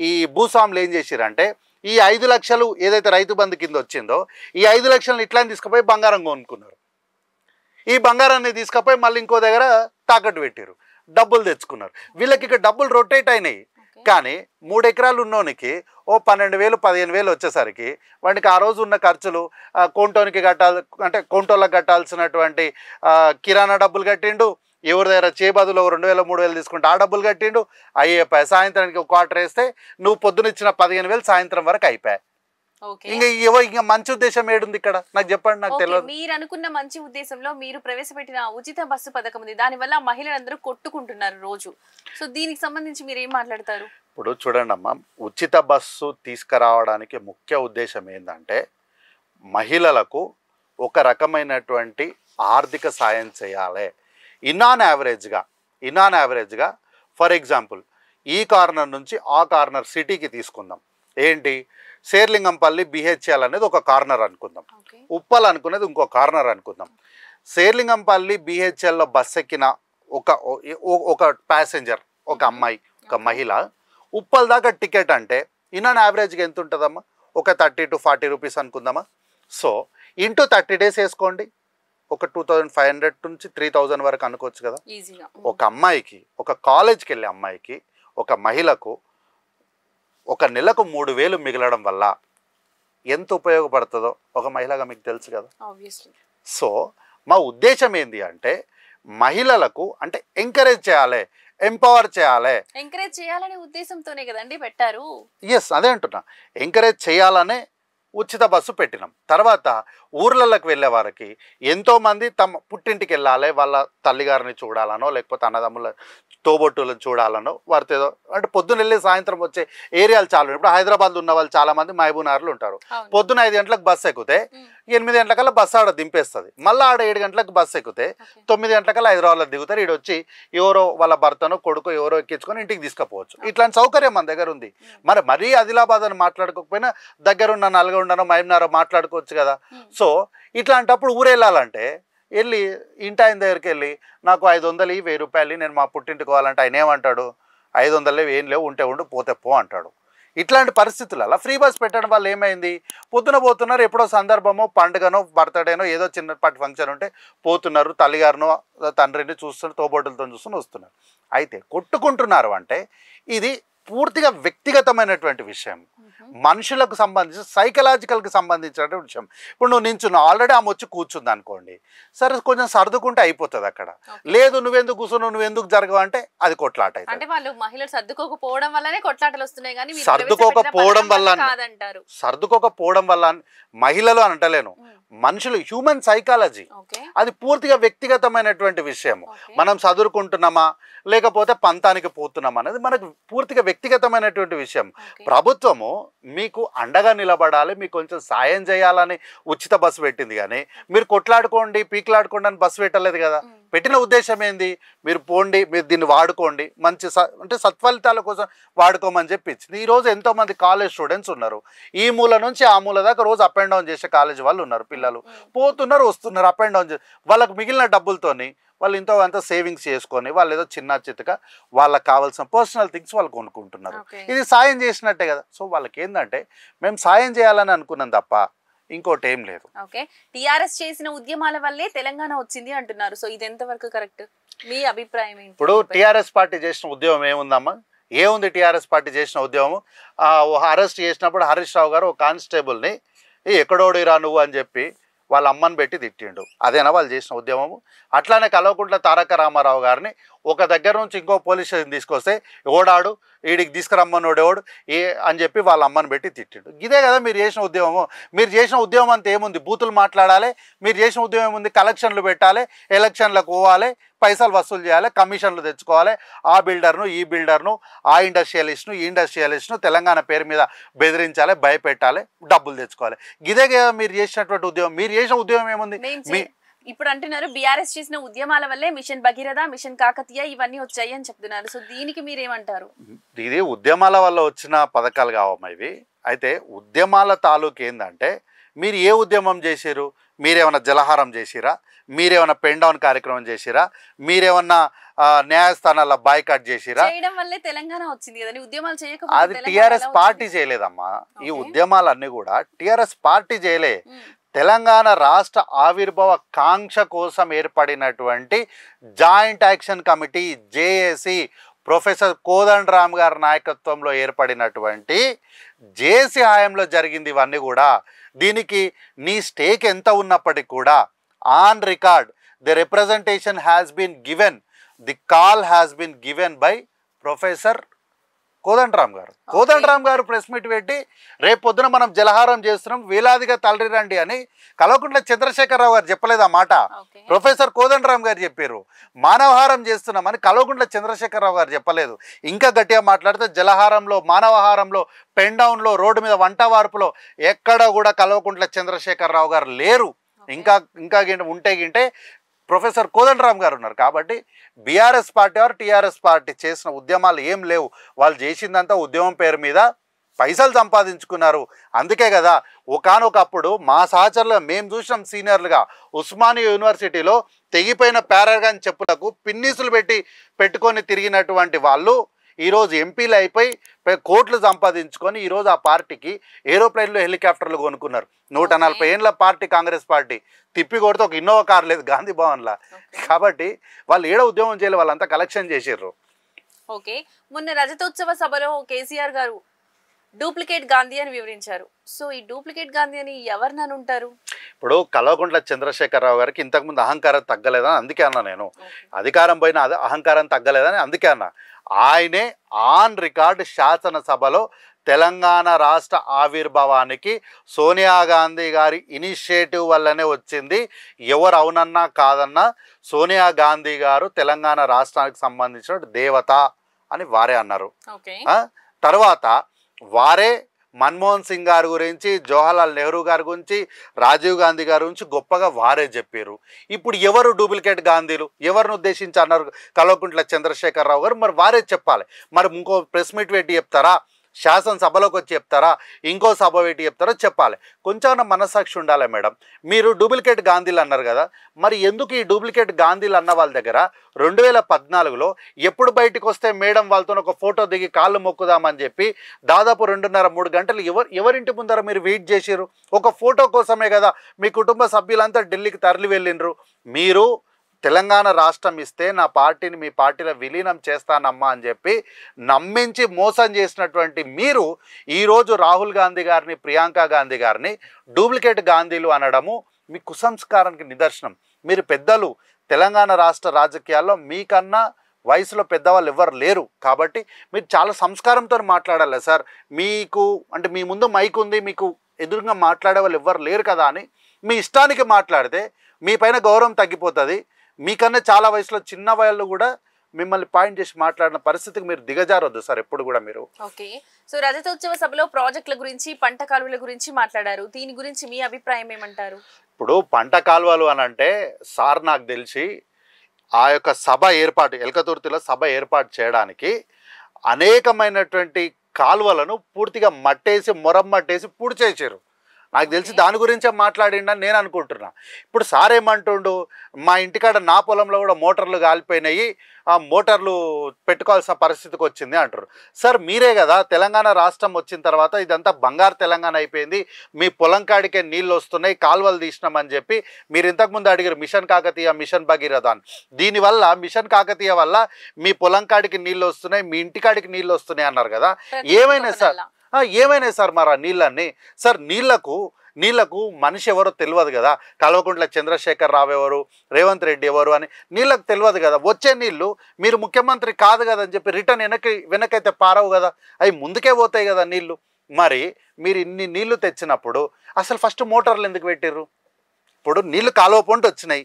ఈ భూస్వాములు ఏం చేసిరంటే ఈ 5 లక్షలు ఏదైతే రైతు బంధు కింద వచ్చిందో ఈ 5 లక్షలను ఇట్లా తీసుకుపోయి బంగారం కొనుక్కున్నారు. ఈ బంగారాన్ని తీసుకుపోయి మళ్ళీ ఇంకో దగ్గర తాకట్టు పెట్టారు, డబ్బులు తెచ్చుకున్నారు. వీళ్ళకి ఇక్కడ డబ్బులు రొటేట్ అయినాయి. కానీ 3 ఎకరాలు ఉన్నోనికి ఓ 12,000 15,000 వచ్చేసరికి వాడికి ఆ రోజు ఉన్న ఖర్చులు, కొంటోనికి కట్టాలి అంటే కొంటోళ్ళకి కట్టాల్సినటువంటి కిరాణా డబ్బులు కట్టిండు, ఎవరి దగ్గర చేబదులో 2000 3000 తీసుకుంటే ఆ డబ్బులు కట్టిండు, అయిపోయాయి. సాయంత్రానికి ఒక క్వార్టర్ వేస్తే నువ్వు పొద్దున ఇచ్చిన 15,000 సాయంత్రం వరకు అయిపోయాయి. ఇంకా మంచి ఉద్దేశం ఏడుంది ఇక్కడ నాకు చెప్పండి, నాకు తెలియదు. మీరు అనుకున్న మంచి ఉద్దేశంలో మీరు ప్రవేశపెట్టిన ఉచిత బస్సు పథకం ఉంది, దానివల్ల మహిళలందరూ కొట్టుకుంటున్నారు రోజు. సో దీనికి సంబంధించి మీరు ఏం మాట్లాడతారు? ఇప్పుడు చూడండి అమ్మా, ఉచిత బస్సు తీసుకురావడానికి ముఖ్య ఉద్దేశం ఏంటంటే మహిళలకు ఒక రకమైనటువంటి ఆర్థిక సాయం చేయాలి. ఇన్ ఆన్ యావరేజ్గా ఫర్ ఎగ్జాంపుల్ ఈ కార్నర్ నుంచి ఆ కార్నర్ సిటీకి తీసుకుందాం. ఏంటి, శేర్లింగంపల్లి బిహెచ్ఎల్ అనేది ఒక కార్నర్ అనుకుందాం, ఉప్పల్ అనుకునేది ఇంకో కార్నర్ అనుకుందాం. శేర్లింగంపల్లి బిహెచ్ఎల్లో బస్ ఎక్కిన ఒక ప్యాసింజర్, ఒక అమ్మాయి, ఒక మహిళ ఉప్పల్ దాకా టికెట్ అంటే ఇన్ ఆన్ యావరేజ్గా ఎంత ఉంటుందమ్మా? ఒక 30 to 40 రూపీస్ అనుకుందామా. సో ఇంటూ 30 days వేసుకోండి, ఒక 2500 నుంచి 3000 వరకు అనుకోవచ్చు కదా. ఒక అమ్మాయికి, ఒక కాలేజ్కి వెళ్ళే అమ్మాయికి, ఒక మహిళకు ఒక నెలకు 3000 మిగలడం వల్ల ఎంత ఉపయోగపడుతుందో ఒక మహిళగా మీకు తెలుసు కదా. సో మా ఉద్దేశం ఏంటి అంటే మహిళలకు అంటే ఎంకరేజ్ చేయాలి, ఎంపవర్ చేయాలనే ఉద్దేశంతోనే కదండి పెట్టారు. ఎస్, అదే అంటున్నా, ఎంకరేజ్ చేయాలనే ఉచిత బస్సు పెట్టినాం. తర్వాత ఊర్లలోకి వెళ్ళే వారికి ఎంతోమంది తమ పుట్టింటికి వెళ్ళాలి, వాళ్ళ తల్లిగారిని చూడాలనో లేకపోతే అన్నదమ్ముల తోబొట్టులను చూడాలనో వారితో ఏదో అంటే పొద్దున్న వెళ్ళి సాయంత్రం వచ్చే ఏరియాలు చాలా. ఇప్పుడు హైదరాబాద్లో ఉన్న వాళ్ళు చాలామంది మహబూబ్నగర్లో ఉంటారు. పొద్దున 5 గంటలకు బస్సు ఎక్కితే 8 గంటలకల్లా బస్సు ఆడ దింపేస్తుంది. మళ్ళీ ఆడ 7 గంటలకు బస్సు ఎక్కితే 9 గంటలకల్లా హైదరాబాద్లో దిగుతారు. ఈడ వచ్చి ఎవరో వాళ్ళ భర్తనో కొడుకు ఎవరో ఎక్కించుకొని ఇంటికి తీసుకుపోవచ్చు. ఇట్లాంటి సౌకర్యం మన దగ్గర ఉంది. మరి మరీ ఆదిలాబాద్ అని మాట్లాడుకోకపోయినా దగ్గరున్న నల్గొండనో మహబూబ్నగర్ మాట్లాడుకోవచ్చు కదా. సో ఇట్లాంటప్పుడు ఊరెళ్ళాలంటే వెళ్ళి ఇంటి ఆయన దగ్గరికి వెళ్ళి నాకు 500 1000 రూపాయలు నేను మా పుట్టింటికి పోవాలంటే ఆయన ఏమంటాడు? 500 ఏం లేవు, ఉంటే ఉండు, పోతే పో అంటాడు. ఇట్లాంటి పరిస్థితులలో ఫ్రీ బస్ పెట్టడం వల్ల ఏమైంది, పొద్దున పోతున్నారు, ఎప్పుడో సందర్భమో పండుగనో బర్త్డేనో ఏదో చిన్నపాటి ఫంక్షన్ ఉంటే పోతున్నారు, తల్లిగారినో తండ్రిని చూస్తున్నారు, తోబొట్టులతో చూస్తుని వస్తున్నారు. అయితే కొట్టుకుంటున్నారు అంటే ఇది పూర్తిగా వ్యక్తిగతమైనటువంటి విషయం, మనుషులకు సంబంధించి సైకలాజికల్కి సంబంధించినటువంటి విషయం. ఇప్పుడు నువ్వు నించున్నావు, ఆల్రెడీ ఆమె వచ్చి కూర్చుంది అనుకోండి, సరే కొంచెం సర్దుకుంటే అయిపోతుంది. అక్కడ లేదు నువ్వెందుకు కూర్చున్నావు, నువ్వెందుకు జరగవు అంటే అది కొట్లాట. అంటే వాళ్ళు మహిళలు సర్దుకోకపోవడం వల్లనే కొట్లాటలు వస్తున్నాయి కానీ సర్దుకోకపోవడం వల్ల మహిళలు అని అంటలేను, మనుషులు హ్యూమన్ సైకాలజీ అది పూర్తిగా వ్యక్తిగతమైనటువంటి విషయం. మనం చదువుకుంటున్నామా లేకపోతే పంతానికి పోతున్నామా అనేది మనకు పూర్తిగా వ్యక్తిగతమైనటువంటి విషయం. ప్రభుత్వము మీకు అండగా నిలబడాలి, మీకు కొంచెం సాయం చేయాలని ఉచిత బస్సు పెట్టింది కానీ మీరు కొట్లాడుకోండి పీకులాడుకోండి అని బస్సు పెట్టలేదు కదా. పెట్టిన ఉద్దేశం ఏంది, మీరు పోండి, మీరు దీన్ని వాడుకోండి, మంచి అంటే సత్ఫలితాల కోసం వాడుకోమని చెప్పి ఇచ్చింది. ఈరోజు ఎంతోమంది కాలేజ్ స్టూడెంట్స్ ఉన్నారు, ఈ మూల నుంచి ఆ మూల దాకా రోజు అప్ అండ్ డౌన్ చేసే కాలేజ్ వాళ్ళు ఉన్నారు. పిల్లలు పోతున్నారు వస్తున్నారు అప్ అండ్ డౌన్ చేసి వాళ్ళకు మిగిలిన డబ్బులతోని వాళ్ళు ఇంతో అంతా సేవింగ్స్ చేసుకొని వాళ్ళు ఏదో చిన్న చిత్తగా వాళ్ళకి కావాల్సిన పర్సనల్ థింగ్స్ వాళ్ళు కొనుక్కుంటున్నారు. ఇది సాయం చేసినట్టే కదా. సో వాళ్ళకి ఏంటంటే మేము సాయం చేయాలని అనుకున్నాం తప్ప ఇంకోటి ఏం లేదు. ఓకే, టిఆర్ఎస్ చేసిన ఉద్యమాల వల్లే తెలంగాణ వచ్చింది అంటున్నారు. సో ఇది ఎంతవరకు కరెక్ట్, మీ అభిప్రాయం ఏంటి? ఇప్పుడు టిఆర్ఎస్ పార్టీ చేసిన ఉద్యమం ఏముందమ్మా, ఏముంది టిఆర్ఎస్ పార్టీ చేసిన ఉద్యమం? అరెస్ట్ చేసినప్పుడు హరీష్ రావు గారు ఒక కానిస్టేబుల్ని ఎక్కడోడిరా నువ్వు అని చెప్పి వాళ్ళ అమ్మని పెట్టి తిట్టిండు. అదేనా వాళ్ళు చేసిన ఉద్యమము? అట్లానే కల్వకుంట్ల తారక రామారావు గారిని ఒక దగ్గర నుంచి ఇంకో పోలీస్ స్టేషన్ తీసుకొస్తే ఓడాడు వీడికి తీసుకురమ్మన్నోడు ఎవడు అని చెప్పి వాళ్ళ అమ్మని పెట్టి తిట్టిండు. ఇదే కదా మీరు చేసిన ఉద్యమము. మీరు చేసిన ఉద్యమం అంతా ఏముంది, బూతులు మాట్లాడాలి. మీరు చేసిన ఉద్యమం ఏముంది, కలెక్షన్లు పెట్టాలి, ఎలక్షన్లకు పోవాలి, పైసలు వసూలు చేయాలి, కమిషన్లు తెచ్చుకోవాలి, ఆ బిల్డర్ను ఈ బిల్డర్ను ఆ ఇండస్ట్రియలిస్ట్ను ఈ ఇండస్ట్రియలిస్ట్ను తెలంగాణ పేరు మీద బెదిరించాలి, భయపెట్టాలి, డబ్బులు తెచ్చుకోవాలి. ఇదే కదా మీరు చేసినటువంటి ఉద్యమం. మీరు చేసిన ఉద్యమం ఏముంది? ఇప్పుడు అంటున్నారు బీఆర్ఎస్ చేసిన ఉద్యమాల వల్లే మిషన్ భగీరథ, మిషన్ కాకతీయ ఇవన్నీ వచ్చాయి అని చెప్తున్నారు. సో దీనికి మీరేమంటారు? ఇది ఉద్యమాల వల్ల వచ్చిన పథకాలు కావమ్మా ఇవి. అయితే ఉద్యమాల తాలూకు ఏంటంటే మీరు ఏ ఉద్యమం చేసిరు, మీరేమన్నా జలహారం చేసిరా, మీరేమన్నా పెన్ డౌన్ కార్యక్రమం చేసిరా, మీరేమన్నా న్యాయస్థానాల బాయ్కాట్ చేసిరా? చేయడం వల్లే తెలంగాణ వచ్చింది కదా. ఉద్యమాలు చేయకపోతే అది టిఆర్ఎస్ పార్టీ చేయలేదమ్మా. ఈ ఉద్యమాలన్నీ కూడా టిఆర్ఎస్ పార్టీ చేయలే. తెలంగాణ రాష్ట్ర ఆవిర్భావ కాంక్ష కోసం ఏర్పడినటువంటి joint action committee JAC professor Kodandaram గారి నాయకత్వంలో ఏర్పడినటువంటి జేఏసీ హయాంలో జరిగింది ఇవన్నీ కూడా. దీనికి నీ స్టేక్ ఎంత ఉన్నప్పటికీ కూడా on record the representation has been given the call has been given by professor Kodandaram గారు. కోదండరామ్ గారు ప్రెస్ మీట్ పెట్టి రేపు పొద్దున మనం జలహారం చేస్తున్నాం, వేలాదిగా తరలిరండి అని కల్వకుంట్ల చంద్రశేఖరరావు గారు చెప్పలేదు ఆ మాట. ప్రొఫెసర్ కోదండరామ్ గారు చెప్పారు. మానవహారం చేస్తున్నామని కల్వకుంట్ల చంద్రశేఖరరావు గారు చెప్పలేదు. ఇంకా గట్టిగా మాట్లాడితే జలహారంలో, మానవహారంలో, పెన్ డౌన్లో, రోడ్డు మీద వంట వార్పులో ఎక్కడ కూడా కల్వకుంట్ల చంద్రశేఖరరావు గారు లేరు. ఇంకా ఉంటే గింటే ప్రొఫెసర్ కోదండరామ్ గారు ఉన్నారు. కాబట్టి BRS party or TRS party చేసిన ఉద్యమాలు ఏం లేవు. వాళ్ళు చేసిందంతా ఉద్యమం పేరు మీద పైసలు సంపాదించుకున్నారు. అందుకే కదా ఒకానొకప్పుడు మా సహచరులుగా మేము చూసినాం సీనియర్లుగా ఉస్మానియా యూనివర్సిటీలో తెగిపోయిన పారాగాన్ చెప్పులకు పిన్నీసులు పెట్టుకొని తిరిగినటువంటి వాళ్ళు ఈరోజు ఎంపీలు అయిపోయి కోట్లు సంపాదించుకొని ఈరోజు ఆ పార్టీకి ఏరోప్లేన్లు, హెలికాప్టర్లు కొనుక్కున్నారు. 140 ఏళ్ళ పార్టీ కాంగ్రెస్ పార్టీ తిప్పి కొడితే ఒక ఇన్నోవా కార్ లేదు గాంధీ భవన్లా. కాబట్టి వాళ్ళు ఏడో ఉద్యమం చేయలేదు, వాళ్ళంతా కలెక్షన్ చేసారు. ఓకే, మొన్న రజతోత్సవ సభలో కేసీఆర్ గారు డూప్లికేట్ గాంధీ అని వివరించారు. సో ఈ డూప్లికేట్ గాంధీ అని ఎవరినని ఉంటారు? ఇప్పుడు కల్వకుంట్ల చంద్రశేఖరరావు గారికి ఇంతకుముందు అహంకారం తగ్గలేదని అందుకే అన్నా. నేను అధికారం పైన అహంకారం తగ్గలేదని అందుకే అన్నా. ఆయనే ఆన్ రికార్డ్ శాసనసభలో తెలంగాణ రాష్ట్ర ఆవిర్భావానికి సోనియా గాంధీ గారి ఇనిషియేటివ్ వల్లనే వచ్చింది, ఎవరు అవునన్నా కాదన్నా సోనియా గాంధీ గారు తెలంగాణ రాష్ట్రానికి సంబంధించిన దేవత అని వారే అన్నారు. తర్వాత వారే మన్మోహన్ సింగ్ గారి గురించి, జవహర్లాల్ నెహ్రూ గారి గురించి, రాజీవ్ గాంధీ గారి గురించి గొప్పగా వారే చెప్పారు. ఇప్పుడు ఎవరు డూప్లికేట్ గాంధీలు, ఎవరిని ఉద్దేశించి అన్నారు కల్వకుంట్ల చంద్రశేఖరరావు గారు? మరి వారే చెప్పాలి. మరి ఇంకో ప్రెస్ మీట్ పెట్టి చెప్తారా, శాసనసభలోకి వచ్చి చెప్తారా, ఇంకో సభ పెట్టి చెప్తారో చెప్పాలి. కొంచెం మనసాక్షి ఉండాలి మేడం. మీరు డూప్లికేట్ గాంధీలు అన్నారు కదా, మరి ఎందుకు ఈ డూప్లికేట్ గాంధీలు అన్న వాళ్ళ దగ్గర 2014లో ఎప్పుడు బయటకు వస్తే మేడం వాళ్ళతో ఒక ఫోటో దిగి కాళ్ళు మొక్కుదామని చెప్పి దాదాపు 2.5-3 గంటలు ఎవరింటి ముందర మీరు వెయిట్ చేసిర్రు? ఒక ఫోటో కోసమే కదా మీ కుటుంబ సభ్యులంతా ఢిల్లీకి తరలి వెళ్ళిండ్రు. మీరు తెలంగాణ రాష్ట్రం ఇస్తే నా పార్టీని మీ పార్టీలో విలీనం చేస్తానమ్మా అని చెప్పి నమ్మించి మోసం చేసినటువంటి మీరు ఈరోజు రాహుల్ గాంధీ గారిని, ప్రియాంక గాంధీ గారిని డూప్లికేట్ గాంధీలు అనడము మీ కుసంస్కారానికి నిదర్శనం. మీరు పెద్దలు, తెలంగాణ రాష్ట్ర రాజకీయాల్లో మీకన్నా వయసులో పెద్దవాళ్ళు ఎవరు లేరు. కాబట్టి మీరు చాలా సంస్కారంతో మాట్లాడాలి సార్. మీకు అంటే మీ ముందు మైక్ ఉంది, మీకు ఎదురుగా మాట్లాడే వాళ్ళు ఎవరు లేరు కదా అని మీ ఇష్టానికి మాట్లాడితే మీ పైన గౌరవం తగ్గిపోతుంది. మీకన్నా చాలా వయసులో చిన్న వాళ్ళు కూడా మిమ్మల్ని పాయింట్ చేసి మాట్లాడిన పరిస్థితికి మీరు దిగజారొద్దు సార్ ఎప్పుడు కూడా మీరు. ఓకే, సో రజతోత్సవ సభలో ప్రాజెక్టుల గురించి, పంట కాలువల గురించి మాట్లాడారు. దీని గురించి మీ అభిప్రాయం ఏమంటారు? ఇప్పుడు పంట కాలువలు అని అంటే సార్ నాకు తెలిసి ఆ యొక్క సభ ఏర్పాటు, ఎల్కతుర్తిలో సభ ఏర్పాటు చేయడానికి అనేకమైనటువంటి కాలువలను పూర్తిగా మట్టేసి, మొరమ్మట్టేసి పూర్తి చేశారు. నాకు తెలిసి దాని గురించే మాట్లాడిండని నేను అనుకుంటున్నా. ఇప్పుడు సార్ ఏమంటుండు, మా ఇంటికాడ నా పొలంలో కూడా మోటార్లు కాలిపోయినాయి, ఆ మోటార్లు పెట్టుకోవాల్సిన పరిస్థితికి వచ్చింది అంటారు. సార్ మీరే కదా తెలంగాణ రాష్ట్రం వచ్చిన తర్వాత ఇదంతా బంగారు తెలంగాణ అయిపోయింది, మీ పొలం కాడికే నీళ్ళు వస్తున్నాయి, కాలువలు తీసినామని చెప్పి మీరు ఇంతకుముందు అడిగారు మిషన్ కాకతీయ, మిషన్ భగీరథ అని. దీనివల్ల మిషన్ కాకతీయ వల్ల మీ పొలం కాడికి నీళ్ళు వస్తున్నాయి, మీ ఇంటికాడికి నీళ్ళు వస్తున్నాయి అన్నారు కదా. ఏమైనా సార్ మరి ఆ నీళ్ళన్నీ? సార్ నీళ్లకు మనిషి ఎవరో తెలియదు కదా. కల్వకుంట్ల చంద్రశేఖరరావు ఎవరు, రేవంత్ రెడ్డి ఎవరు అని నీళ్ళకు తెలియదు కదా. వచ్చే నీళ్ళు మీరు ముఖ్యమంత్రి కాదు కదా అని చెప్పి రిటర్న్ వెనకైతే పారవు కదా, అవి ముందుకే పోతాయి కదా నీళ్ళు. మరి మీరు ఇన్ని నీళ్లు తెచ్చినప్పుడు అసలు ఫస్ట్ మోటార్లు ఎందుకు పెట్టిర్రు? ఇప్పుడు నీళ్ళు కాలువ పొంటి వచ్చినాయి,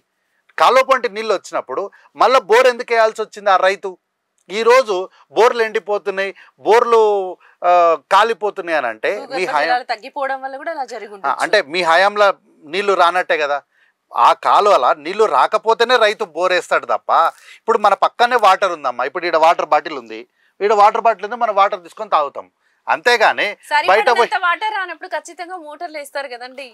కాలువ పొంటి నీళ్ళు వచ్చినప్పుడు మళ్ళీ బోర్ ఎందుకు వేయాల్సి వచ్చింది ఆ రైతు? ఈరోజు బోర్లు ఎండిపోతున్నాయి, బోర్లు కాలిపోతున్నాయి అని అంటే మీ హయాం తగ్గిపోవడం వల్ల కూడా అలా జరుగుతుంది. అంటే మీ హయాంలో నీళ్లు రానట్టే కదా. ఆ కాలువల నీళ్లు రాకపోతేనే రైతు బోర్ వేస్తాడు తప్ప. ఇప్పుడు మన పక్కనే వాటర్ ఉందమ్మా, ఇప్పుడు ఈడ వాటర్ బాటిల్ ఉంది, ఈడ వాటర్ బాటిల్ ఉంది, మనం వాటర్ తీసుకొని తాగుతాం. అంతేగాని బయట వాటర్ రానప్పుడు ఖచ్చితంగా మోటార్లు వేస్తారు కదండి.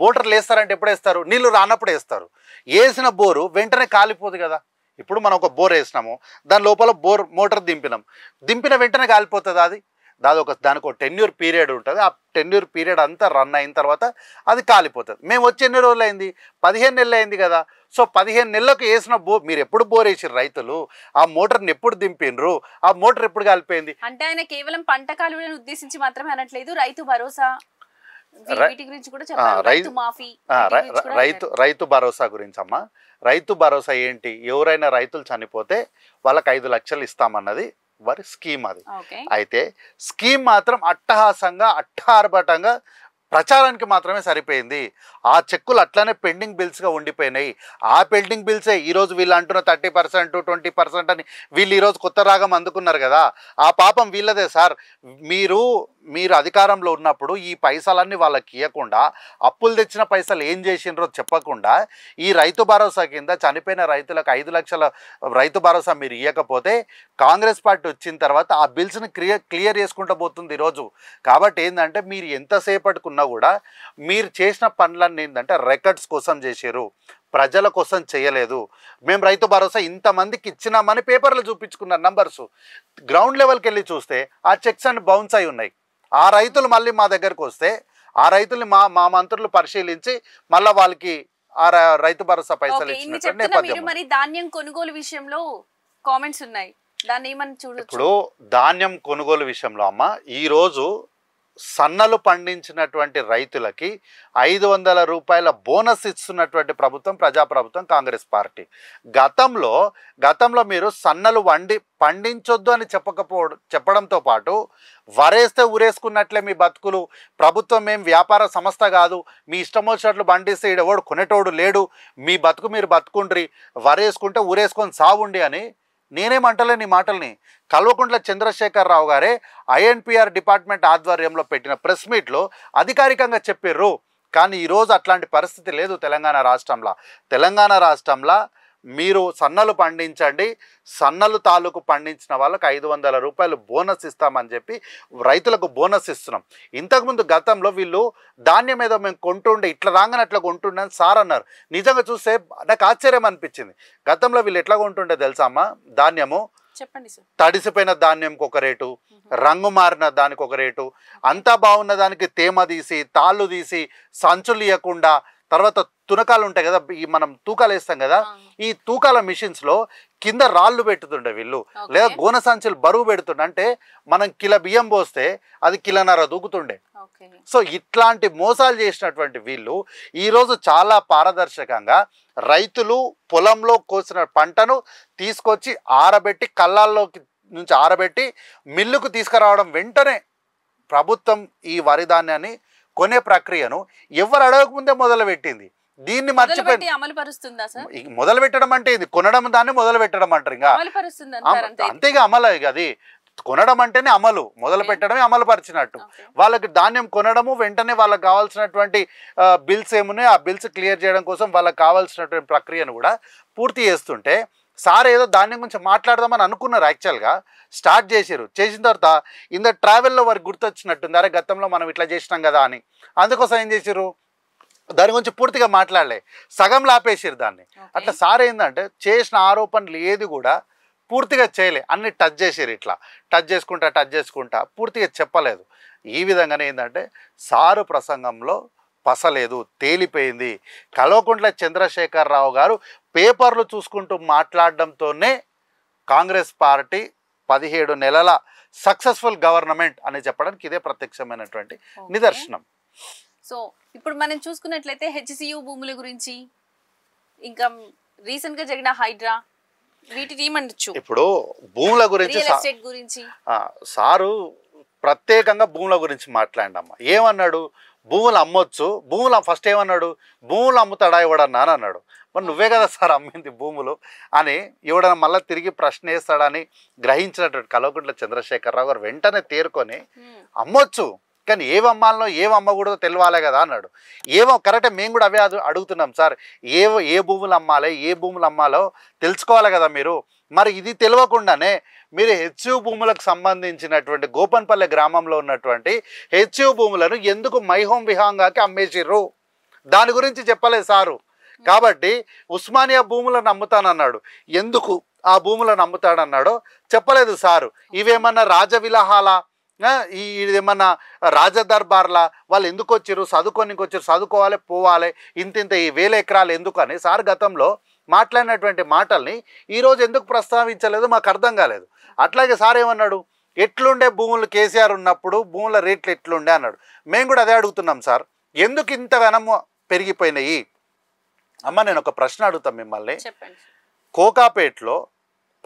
మోటార్లు వేస్తారంటే ఎప్పుడు వేస్తారు? నీళ్లు రానప్పుడు వేస్తారు. వేసిన బోరు వెంటనే కాలిపోదు కదా. ఇప్పుడు మనం ఒక బోర్ వేసినాము, దాని లోపల మోటార్ దింపిన వెంటనే కాలిపోతుంది అది. దానికి ఒక టెన్యూర్ పీరియడ్ ఉంటుంది. ఆ టెన్యూర్ పీరియడ్ అంతా రన్ అయిన తర్వాత అది కాలిపోతుంది. మేము వచ్చి ఎన్ని రోజులు అయింది? 15 నెలలు అయింది కదా. సో 15 నెలలకు వేసిన మీరు ఎప్పుడు బోర్ వేసారు రైతులు? ఆ మోటార్ని ఎప్పుడు దింపినరు? ఆ మోటార్ ఎప్పుడు కాలిపోయింది? అంటే ఆయన కేవలం పంట కాలువలను ఉద్దేశించి మాత్రమే అనట్లేదు, రైతు భరోసా వీటి గురించి కూడా చెప్పారు. రైతు మాఫీ, వీటి గురించి కూడా రైతు భరోసా గురించి అమ్మా. రైతు భరోసా ఏంటి? ఎవరైనా రైతులు చనిపోతే వాళ్ళకి 5 లక్షలు ఇస్తామన్నది వారి స్కీమ్ అది. అయితే స్కీమ్ మాత్రం అట్టహాసంగా అట్టార్భటంగా ప్రచారానికి మాత్రమే సరిపోయింది. ఆ చెక్కులు అట్లనే పెండింగ్ బిల్స్గా ఉండిపోయినాయి. ఆ పెండింగ్ బిల్సే ఈరోజు వీళ్ళు అంటున్న 30%, 20% అని వీళ్ళు ఈరోజు కొత్త రాగం అందుకున్నారు కదా. ఆ పాపం వీళ్ళదే సార్. మీరు అధికారంలో ఉన్నప్పుడు ఈ పైసలన్నీ వాళ్ళకి ఇవ్వకుండా, అప్పులు తెచ్చిన పైసలు ఏం చేసినరో చెప్పకుండా, ఈ రైతు భరోసా కింద చనిపోయిన రైతులకు 5 లక్షల రైతు భరోసా మీరు ఇవ్వకపోతే కాంగ్రెస్ పార్టీ వచ్చిన తర్వాత ఆ బిల్స్ని క్లియర్ చేసుకుంటూ పోతుంది ఈరోజు. కాబట్టి ఏంటంటే మీరు ఎంతసేపటికున్నా కూడా మీరు చేసిన పనులన్నీ ఏంటంటే రికార్డ్స్ కోసం చేశారు, ప్రజల కోసం చేయలేదు. మేము రైతు భరోసా ఇంతమందికి ఇచ్చినామని పేపర్లు చూపించుకున్న నంబర్స్ గ్రౌండ్ లెవెల్కి వెళ్ళి చూస్తే ఆ చెక్స్ అన్ని బౌన్స్ అయి ఉన్నాయి. ఆ రైతులు మళ్ళీ మా దగ్గరకు వస్తే ఆ రైతుల్ని మా మంత్రులు పరిశీలించి మళ్ళీ వాళ్ళకి ఆ రైతు భరోసా పైసలు ఇచ్చినట్టు నేపథ్యం. మరి ధాన్యం కొనుగోలు విషయంలో కామెంట్స్ ఉన్నాయి, దాన్ని ఏమని చూడొచ్చు? ఇప్పుడు ధాన్యం కొనుగోలు విషయంలో అమ్మ, ఈరోజు సన్నలు పండించినటువంటి రైతులకి 500 రూపాయల బోనస్ ఇస్తున్నటువంటి ప్రభుత్వం ప్రజాప్రభుత్వం కాంగ్రెస్ పార్టీ. గతంలో మీరు సన్నలు పండించొద్దు అని చెప్పడంతో పాటు వరేస్తే ఊరేసుకున్నట్లే మీ బతుకులు, ప్రభుత్వం ఏం వ్యాపార సంస్థ కాదు, మీ ఇష్టం వచ్చినట్లు పండిస్తే ఈడెవడు కొనేటోడు లేడు, మీ బతుకు మీరు బతుకుండ్రి, వరేసుకుంటే ఊరేసుకొని సావుండి అని నేనేమంటలేని మాటల్ని కల్వకుంట్ల చంద్రశేఖరరావు గారే ఐఎన్పిఆర్ డిపార్ట్మెంట్ ఆధ్వర్యంలో పెట్టిన ప్రెస్ మీట్లో అధికారికంగా చెప్పారు. కానీ ఈరోజు అట్లాంటి పరిస్థితి లేదు తెలంగాణ రాష్ట్రంలో మీరు సన్నలు పండించండి, సన్నలు తాలూకు పండించిన వాళ్ళకి 500 రూపాయలు బోనస్ ఇస్తామని చెప్పి రైతులకు బోనస్ ఇస్తున్నాం. ఇంతకుముందు గతంలో వీళ్ళు ధాన్యం ఏదో మేము కొంటుండే ఇట్లా రాగానే అట్లా కొంటుండే అని సార్ అన్నారు. నిజంగా చూస్తే నాకు ఆశ్చర్యం అనిపించింది. గతంలో వీళ్ళు ఎట్లా కొంటుండే తెలుసా అమ్మా? ధాన్యము చెప్పండి సార్. తడిసిపోయిన ధాన్యంకి ఒక రేటు, రంగు మారిన దానికి ఒక రేటు, అంతా బాగున్న దానికి తేమ తీసి తాళ్ళు తీసి సంచులు ఇవ్వకుండా, తర్వాత తునకాలు ఉంటాయి కదా, ఈ మనం తూకాలు వేస్తాం కదా, ఈ తూకాల మిషన్స్లో కింద రాళ్ళు పెట్టుతుండే వీళ్ళు, లేదా గోన సంచులు బరువు పెడుతుండే. అంటే మనం కిలో బియ్యం పోస్తే అది 1.5 దూకుతుండే. సో ఇట్లాంటి మోసాలు చేసినటువంటి వీళ్ళు ఈరోజు చాలా పారదర్శకంగా రైతులు పొలంలో కోసిన పంటను తీసుకొచ్చి ఆరబెట్టి, కళ్ళాల్లోకి నుంచి ఆరబెట్టి మిల్లుకు తీసుకురావడం, వెంటనే ప్రభుత్వం ఈ వరి ధాన్యాన్ని కొనే ప్రక్రియను ఎవరు అడగకముందే మొదలుపెట్టింది. దీన్ని మర్చిపోయి మొదలు పెట్టడం అంటే ఇది కొనడం, దాన్ని మొదలు పెట్టడం అంటారు. ఇంకా అంతేగా అమలు. అది కొనడం అంటేనే అమలు, మొదలు పెట్టడమే అమలు పరిచినట్టు. వాళ్ళకి ధాన్యం కొనడము, వెంటనే వాళ్ళకి కావాల్సినటువంటి బిల్స్ ఏమున్నాయి ఆ బిల్స్ క్లియర్ చేయడం కోసం వాళ్ళకి కావాల్సినటువంటి ప్రక్రియను కూడా పూర్తి చేస్తుంటే, సార్ ఏదో ధాన్యం గురించి మాట్లాడదామని అనుకున్నారు. యాక్చువల్గా స్టార్ట్ చేసిన తర్వాత ఇంత ట్రావెల్లో వారికి గుర్తొచ్చినట్టుంది, అరే గతంలో మనం ఇట్లా చేసినాం కదా అని. అందుకోసం ఏం చేసారు, దాని గురించి పూర్తిగా మాట్లాడలే, సగం లాపేసారు దాన్ని. అట్లా సార్ ఏంటంటే చేసిన ఆరోపణలు ఏది కూడా పూర్తిగా చేయలే, అన్ని టచ్ చేసారు. ఇట్లా టచ్ చేసుకుంటా పూర్తిగా చెప్పలేదు. ఈ విధంగానే ఏంటంటే సారు ప్రసంగంలో పసలేదు, తేలిపోయింది. కల్వకుంట్ల చంద్రశేఖరరావు గారు పేపర్లు చూసుకుంటూ మాట్లాడడంతోనే కాంగ్రెస్ పార్టీ 17 నెలల సక్సెస్ఫుల్ గవర్నమెంట్ అని చెప్పడానికి ఇదే ప్రత్యక్షమైనటువంటి నిదర్శనం. సో ఇప్పుడు మనం చూసుకున్నట్లయితే హెచ్సియు భూముల గురించి, ఇంకా రీసెంట్ గా జరిగిన హైడ్రా, వీటిని ఏమనొచ్చు? ఇప్పుడు భూముల గురించి సారు ప్రత్యేకంగా భూముల గురించి మాట్లాడమ్మా. ఏమన్నాడు? భూములు అమ్మొచ్చు, భూములు ఫస్ట్ ఏమన్నాడు, భూములు అమ్ముతాడా ఎవడన్నా అని అన్నాడు. మరి నువ్వే కదా సార్ అమ్మింది భూములు అని ఎవడన్నా మళ్ళీ తిరిగి ప్రశ్న వేస్తాడని గ్రహించినటువంటి కల్వకుంట్ల చంద్రశేఖరరావు గారు వెంటనే తేరుకొని అమ్మొచ్చు, కానీ ఏవి అమ్మాలనో ఏవి అమ్మకూడదో తెలియాలే కదా అన్నాడు. ఏమో కరెక్టే, మేము కూడా అవే అడుగుతున్నాం సార్. ఏ భూములు అమ్మాలి, ఏ భూములు అమ్మాలో తెలుసుకోవాలి కదా మీరు. మరి ఇది తెలియకుండానే మీరు హెచ్యు భూములకు సంబంధించినటువంటి గోపన్పల్లె గ్రామంలో ఉన్నటువంటి హెచ్యు భూములను ఎందుకు మైహోం విహాంగాకి అమ్మేసిర్రు, దాని గురించి చెప్పలేదు సారు. కాబట్టి ఉస్మానియా భూములను అమ్ముతానన్నాడు, ఎందుకు ఆ భూములను అమ్ముతాడన్నాడో చెప్పలేదు సారు. ఇవేమన్నా రాజవిలాహాల, ఇదేమన్నా రాజదర్బార్లా, వాళ్ళు ఎందుకు వచ్చారు, చదువుకోనికి వచ్చారు, చదువుకోవాలి పోవాలి, ఇంత ఈ 1000 ఎకరాలు ఎందుకు అని సార్ గతంలో మాట్లాడినటువంటి మాటల్ని ఈరోజు ఎందుకు ప్రస్తావించలేదు మాకు అర్థం కాలేదు. అట్లాగే సార్ ఏమన్నాడు, ఎట్లుండే భూములు కేసీఆర్ ఉన్నప్పుడు భూముల రేట్లు ఎట్లుండే అన్నాడు. మేము కూడా అదే అడుగుతున్నాం సార్, ఎందుకు ఇంతగానం పెరిగిపోయినాయి? అమ్మ నేను ఒక ప్రశ్న అడుగుతాం మిమ్మల్ని. చెప్పండి. కోకాపేటలో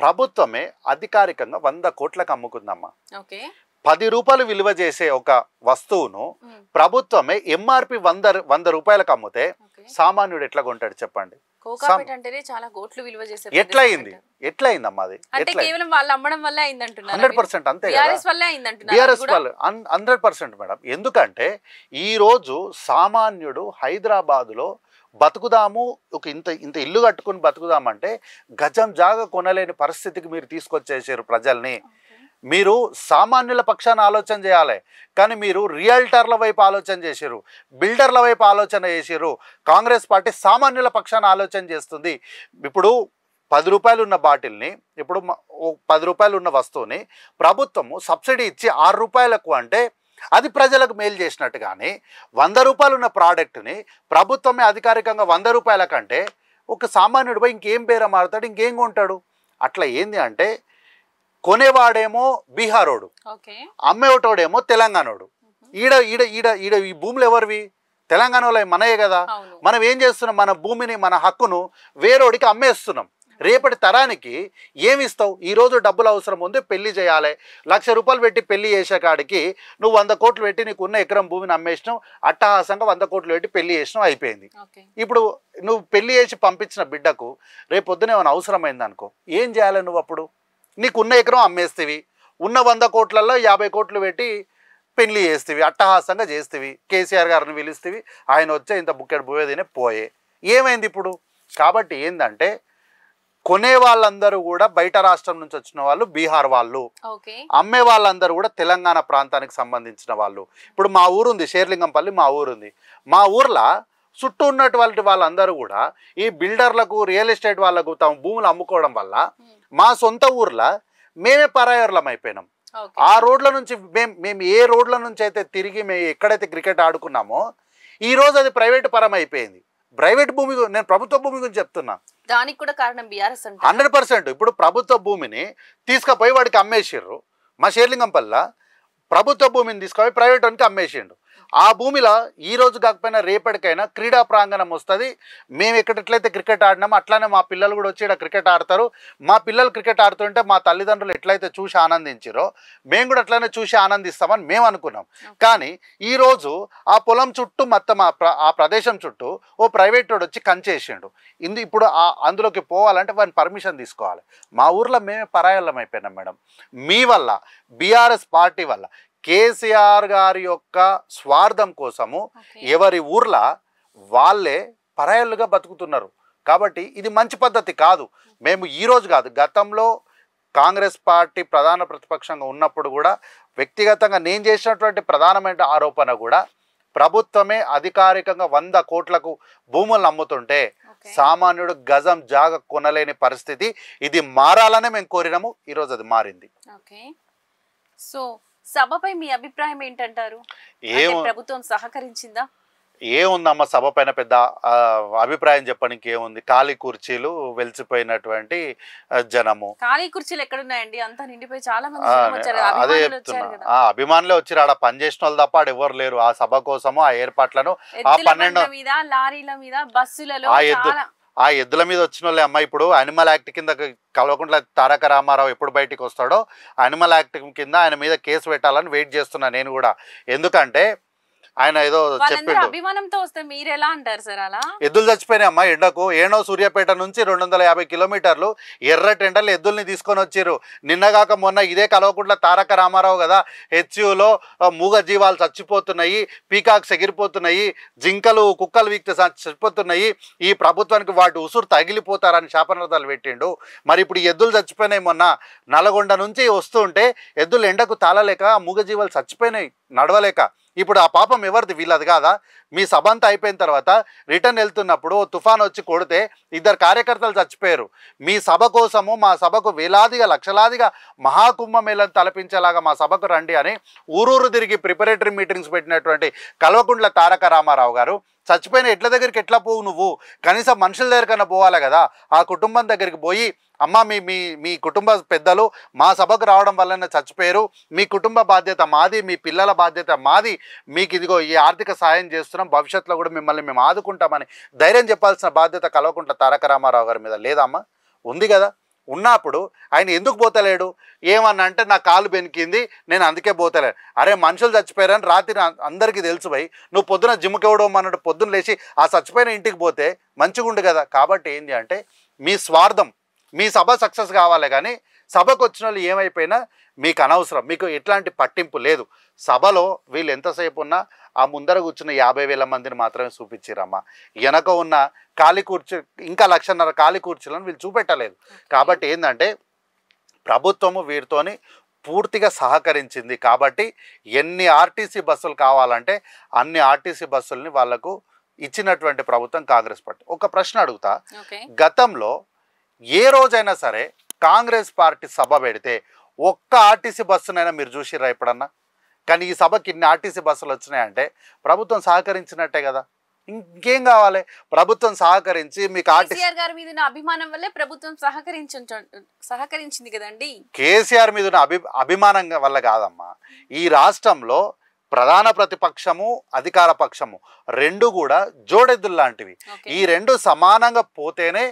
ప్రభుత్వమే అధికారికంగా 100 కోట్లకు అమ్ముకుందమ్మా. ఓకే. 10 రూపాయలు విలువ చేసే ఒక వస్తువును ప్రభుత్వమే ఎంఆర్పి 100 రూపాయలకు అమ్మితే సామాన్యుడు ఎట్లా కొంటాడు చెప్పండి? కోకాపేట అంటేనే చాలా కోట్లు విలువ చేసే ఎట్లయిందమ్మా అది? అంటే కేవలం వాళ్ళు అమ్మడం వల్ల అయిందంటున్నారు. 100% అంతే కదా, బీఆర్ఎస్ వల్లే అయిందంటున్నారు. బీఆర్ఎస్ వల్ల 100% మేడం. ఎందుకంటే ఈ రోజు సామాన్యుడు హైదరాబాదులో బతుకుదాము, ఒక ఇంత ఇంత ఇల్లు కట్టుకుని బతుకుదామంటే గజం జాగా కొనలేని పరిస్థితికి మీరు తీసుకొచ్చేసారు ప్రజల్ని. మీరు సామాన్యుల పక్షాన ఆలోచన చేయాలి, కానీ మీరు రియల్టర్ల వైపు ఆలోచన చేసారు, బిల్డర్ల వైపు ఆలోచన చేసారు. కాంగ్రెస్ పార్టీ సామాన్యుల పక్షాన ఆలోచన చేస్తుంది. ఇప్పుడు 10 రూపాయలు ఉన్న బాటిల్ని, ఇప్పుడు 10 రూపాయలు ఉన్న వస్తువుని ప్రభుత్వము సబ్సిడీ ఇచ్చి 6 రూపాయలకు అంటే అది ప్రజలకు మేలు చేసినట్టు. కానీ 100 రూపాయలు ఉన్న ప్రోడక్ట్ని ప్రభుత్వమే అధికారికంగా 100 రూపాయల కంటే ఒక సామాన్యుడు పోయి ఇంకేం బేరం ఆడతాడు, ఇంకేం కొంటాడు? అట్లా ఏంది అంటే కొనేవాడేమో బీహారోడు, అమ్మేటోడేమో తెలంగాణోడు. ఈడ ఈడ ఈడ ఈడ ఈ భూములు ఎవరివి? తెలంగాణలో మనయే కదా. మనం ఏం చేస్తున్నాం? మన భూమిని, మన హక్కును వేరోడికి అమ్మేస్తున్నాం. రేపటి తరానికి ఏమిస్తావు? ఈరోజు డబ్బులు అవసరం ఉంది, పెళ్లి చేయాలి, 1,00,000 రూపాయలు పెట్టి పెళ్లి చేసే కాడికి నువ్వు 100 కోట్లు పెట్టి నీకున్న ఎకరం భూమిని అమ్మేసినావు, అట్టహాసంగా 100 కోట్లు పెట్టి పెళ్లి చేసినావు, అయిపోయింది. ఇప్పుడు నువ్వు పెళ్లి చేసి పంపించిన బిడ్డకు రేపు పొద్దున ఏమైనా అవసరమైంది అనుకో, ఏం చేయాలి నువ్వు? అప్పుడు నీకున్న ఎకరం అమ్మేస్తేవి, ఉన్న 100 కోట్లలో 50 కోట్లు పెట్టి పెళ్లి చేస్తేవి, అట్టహాసంగా చేస్తేవి, కేసీఆర్ గారిని పిలుస్తేవి, ఆయన వచ్చే ఇంత బుక్కెడు పోయేదినే పోయే. ఏమైంది ఇప్పుడు? కాబట్టి ఏంటంటే కొనే వాళ్ళందరూ కూడా బయట రాష్ట్రం నుంచి వచ్చిన వాళ్ళు, బీహార్ వాళ్ళు. అమ్మే వాళ్ళందరూ కూడా తెలంగాణ ప్రాంతానికి సంబంధించిన వాళ్ళు. ఇప్పుడు మా ఊరుంది షేర్లింగంపల్లి, మా ఊరుంది. మా ఊర్లో చుట్టూ ఉన్నటువంటి వాళ్ళందరూ కూడా ఈ బిల్డర్లకు, రియల్ ఎస్టేట్ వాళ్ళకు తమ భూములు అమ్ముకోవడం వల్ల మా సొంత ఊర్లో మేమే పరాయర్లం అయిపోయినాం. ఆ రోడ్ల నుంచి మేము ఏ రోడ్ల నుంచి అయితే తిరిగి మేము ఎక్కడైతే క్రికెట్ ఆడుకున్నామో ఈరోజు అది ప్రైవేట్ పరం అయిపోయింది. ప్రైవేట్ భూమి, నేను ప్రభుత్వ భూమి గురించి చెప్తున్నా. దానికి కూడా కారణం బీఆర్ఎస్ అంటే 100%. ఇప్పుడు ప్రభుత్వ భూమిని తీసుకుపోయి వాడికి అమ్మేసిర్రు. మా షేర్లింగంపల్లిలో ప్రభుత్వ భూమిని తీసుకుపోయి ప్రైవేట్ వానికి అమ్మేసిండు. ఆ భూమిలో ఈ రోజు కాకపోయినా రేపటికైనా క్రీడా ప్రాంగణం వస్తుంది. మేము ఎట్లయితే క్రికెట్ ఆడినామో అట్లానే మా పిల్లలు కూడా వచ్చి ఇక్కడ క్రికెట్ ఆడతారు. మా పిల్లలు క్రికెట్ ఆడుతుంటే మా తల్లిదండ్రులు ఎట్లయితే చూసి ఆనందించారో మేము కూడా అట్లనే చూసి ఆనందిస్తామని మేము అనుకున్నాం. కానీ ఈరోజు ఆ పొలం చుట్టూ మొత్తం ఆ ప్రదేశం చుట్టూ ఓ ప్రైవేట్ వాడు వచ్చి కంచేసిండు. ఇప్పుడు అందులోకి పోవాలంటే వాడిని పర్మిషన్ తీసుకోవాలి. మా ఊర్లో మేమే పరాయళ్ళం అయిపోయినాం మేడం. మీ వల్ల, బీఆర్ఎస్ పార్టీ వల్ల, కేసీఆర్ గారి యొక్క స్వార్థం కోసము ఎవరి ఊర్లో వాళ్ళే పరాయలుగా బతుకుతున్నారు. కాబట్టి ఇది మంచి పద్ధతి కాదు. మేము ఈరోజు కాదు, గతంలో కాంగ్రెస్ పార్టీ ప్రధాన ప్రతిపక్షంగా ఉన్నప్పుడు కూడా వ్యక్తిగతంగా నేను చేసినటువంటి ప్రధానమైన ఆరోపణ కూడా ప్రభుత్వమే అధికారికంగా 100 కోట్లకు భూములను అమ్ముతుంటే సామాన్యుడు గజం జాగ కొనలేని పరిస్థితి. ఇది మారాలనే మేము కోరినాము. ఈరోజు అది మారింది. సో సభపై మీ అభిప్రాయం ఏంటంటారు? ప్రభుత్వం సహకరించిందా? ఏముందమ్మా సభ పైన పెద్ద అభిప్రాయం చెప్పడానికి ఏముంది? ఖాళీ కుర్చీలు, వెలిసిపోయినటువంటి జనము. ఖాళీ కుర్చీలు ఎక్కడున్నాయండి? అంతా నిండిపోయి చాలా మంది అదే చెప్తున్నా. అభిమానులే వచ్చి ఆడ పనిచేసిన వాళ్ళు తప్ప ఎవరు లేరు. ఆ సభ కోసము ఆ ఏర్పాట్లను ఆ 12 మీద, లారీల మీద, బస్సులలో ఆ ఎద్దుల మీద వచ్చిన వాళ్ళే అమ్మ. ఇప్పుడు అనిమల్ యాక్ట్ కింద కల్వకుంట్ల తారక రామారావు ఎప్పుడు బయటికి వస్తాడో అనిమల్ యాక్ట్ కింద ఆయన మీద కేసు పెట్టాలని వెయిట్ చేస్తున్నా నేను కూడా. ఎందుకంటే ఆయన ఏదో చెప్పిండు, అభిమానంతో వస్తే మీరు ఎలా అంటారు సార్? అలా ఎద్దులు చచ్చిపోయినాయి అమ్మా ఎండకు. ఏనో సూర్యాపేట నుంచి 250 కిలోమీటర్లు ఎర్రటెండలు ఎద్దుల్ని తీసుకొని వచ్చారు. నిన్నగాక మొన్న ఇదే కల్వకుంట్ల తారక రామారావు కదా హెచ్యులో మూగ జీవాలు చచ్చిపోతున్నాయి, పీకాక్స్ ఎగిరిపోతున్నాయి, జింకలు కుక్కలు వీక్తే చచ్చిపోతున్నాయి, ఈ ప్రభుత్వానికి వాటి ఉసురు తగిలిపోతారని శాపనార్థాలు పెట్టిండు. మరి ఇప్పుడు ఎద్దులు చచ్చిపోయినాయి. మొన్న నల్గొండ నుంచి వస్తుంటే ఎద్దులు ఎండకు తాళలేక మూగ జీవాలు చచ్చిపోయినాయి నడవలేక. ఇప్పుడు ఆ పాపం ఎవరిది? వీళ్ళది కాదా? మీ సభ అంతా అయిపోయిన తర్వాత రిటర్న్ వెళ్తున్నప్పుడు తుఫాన్ వచ్చి కొడితే 2 కార్యకర్తలు చచ్చిపోయారు. మీ సభ కోసము మా సభకు వేలాదిగా లక్షలాదిగా మహాకుంభమేళను తలపించేలాగా మా సభకు రండి అని ఊరూరు తిరిగి ప్రిపరేటరీ మీటింగ్స్ పెట్టినటువంటి కల్వకుంట్ల తారక రామారావు గారు చచ్చిపోయిన ఎట్ల దగ్గరికి ఎట్లా పోవు నువ్వు? కనీసం మనుషుల దగ్గరికన్నా పోవాలి కదా. ఆ కుటుంబం దగ్గరికి పోయి అమ్మ మీ మీ మీ కుటుంబ పెద్దలు మా సభకు రావడం వల్లనే చచ్చిపోయారు, మీ కుటుంబ బాధ్యత మాది, మీ పిల్లల బాధ్యత మాది, మీకు ఇదిగో ఈ ఆర్థిక సాయం చేస్తున్నాం, భవిష్యత్తులో కూడా మిమ్మల్ని మేము ఆదుకుంటామని ధైర్యం చెప్పాల్సిన బాధ్యత కల్వకుంట్ల తారక రామారావు గారి మీద లేదమ్మా? ఉంది కదా. ఉన్నప్పుడు ఆయన ఎందుకు పోతలేడు? ఏమన్నా అంటే నా కాలు బెనికింది నేను అందుకే పోతలేడు. అరే మనుషులు చచ్చిపోయారని రాత్రి అందరికీ తెలుసు పోయి నువ్వు పొద్దున జిమ్కి ఇవ్వడం అన్నట్టు పొద్దున్న లేచి ఆ చచ్చిపోయిన ఇంటికి పోతే మంచిగుండు కదా. కాబట్టి ఏంటి అంటే మీ స్వార్థం, మీ సభ సక్సెస్ కావాలి కానీ సభకు వచ్చిన వాళ్ళు ఏమైపోయినా మీకు అనవసరం, మీకు ఎట్లాంటి పట్టింపు లేదు. సభలో వీళ్ళు ఎంతసేపు ఉన్నా ఆ ముందర కూర్చున్న 50,000 మందిని మాత్రమే చూపించారమ్మా. వెనక ఉన్న ఖాళీ కుర్చీ ఇంకా 1,50,000 ఖాళీ కుర్చీలను వీళ్ళు చూపెట్టలేదు. కాబట్టి ఏంటంటే ప్రభుత్వము వీరితోని పూర్తిగా సహకరించింది. కాబట్టి ఎన్ని ఆర్టీసీ బస్సులు కావాలంటే అన్ని ఆర్టీసీ బస్సుల్ని వాళ్లకు ఇచ్చినటువంటి ప్రభుత్వం కాంగ్రెస్ పార్టీ. ఒక ప్రశ్న అడుగుతా, గతంలో ఏ రోజైనా సరే కాంగ్రెస్ పార్టీ సభ పెడితే ఒక్క ఆర్టీసీ బస్సునైనా మీరు చూసిర్రా ఎప్పుడన్నా? కానీ ఈ సభకి ఇన్ని ఆర్టీసీ బస్సులు వచ్చినాయంటే ప్రభుత్వం సహకరించినట్టే కదా. ఇంకేం కావాలి? ప్రభుత్వం సహకరించి మీకు కేసీఆర్ గారి మీద అభిమానం వల్లే ప్రభుత్వం సహకరించింది కదండి. కేసీఆర్ మీద అభిమానం వల్ల కాదమ్మా. ఈ రాష్ట్రంలో ప్రధాన ప్రతిపక్షము అధికార పక్షము రెండు కూడా జోడెద్దులు లాంటివి. ఈ రెండు సమానంగా పోతేనే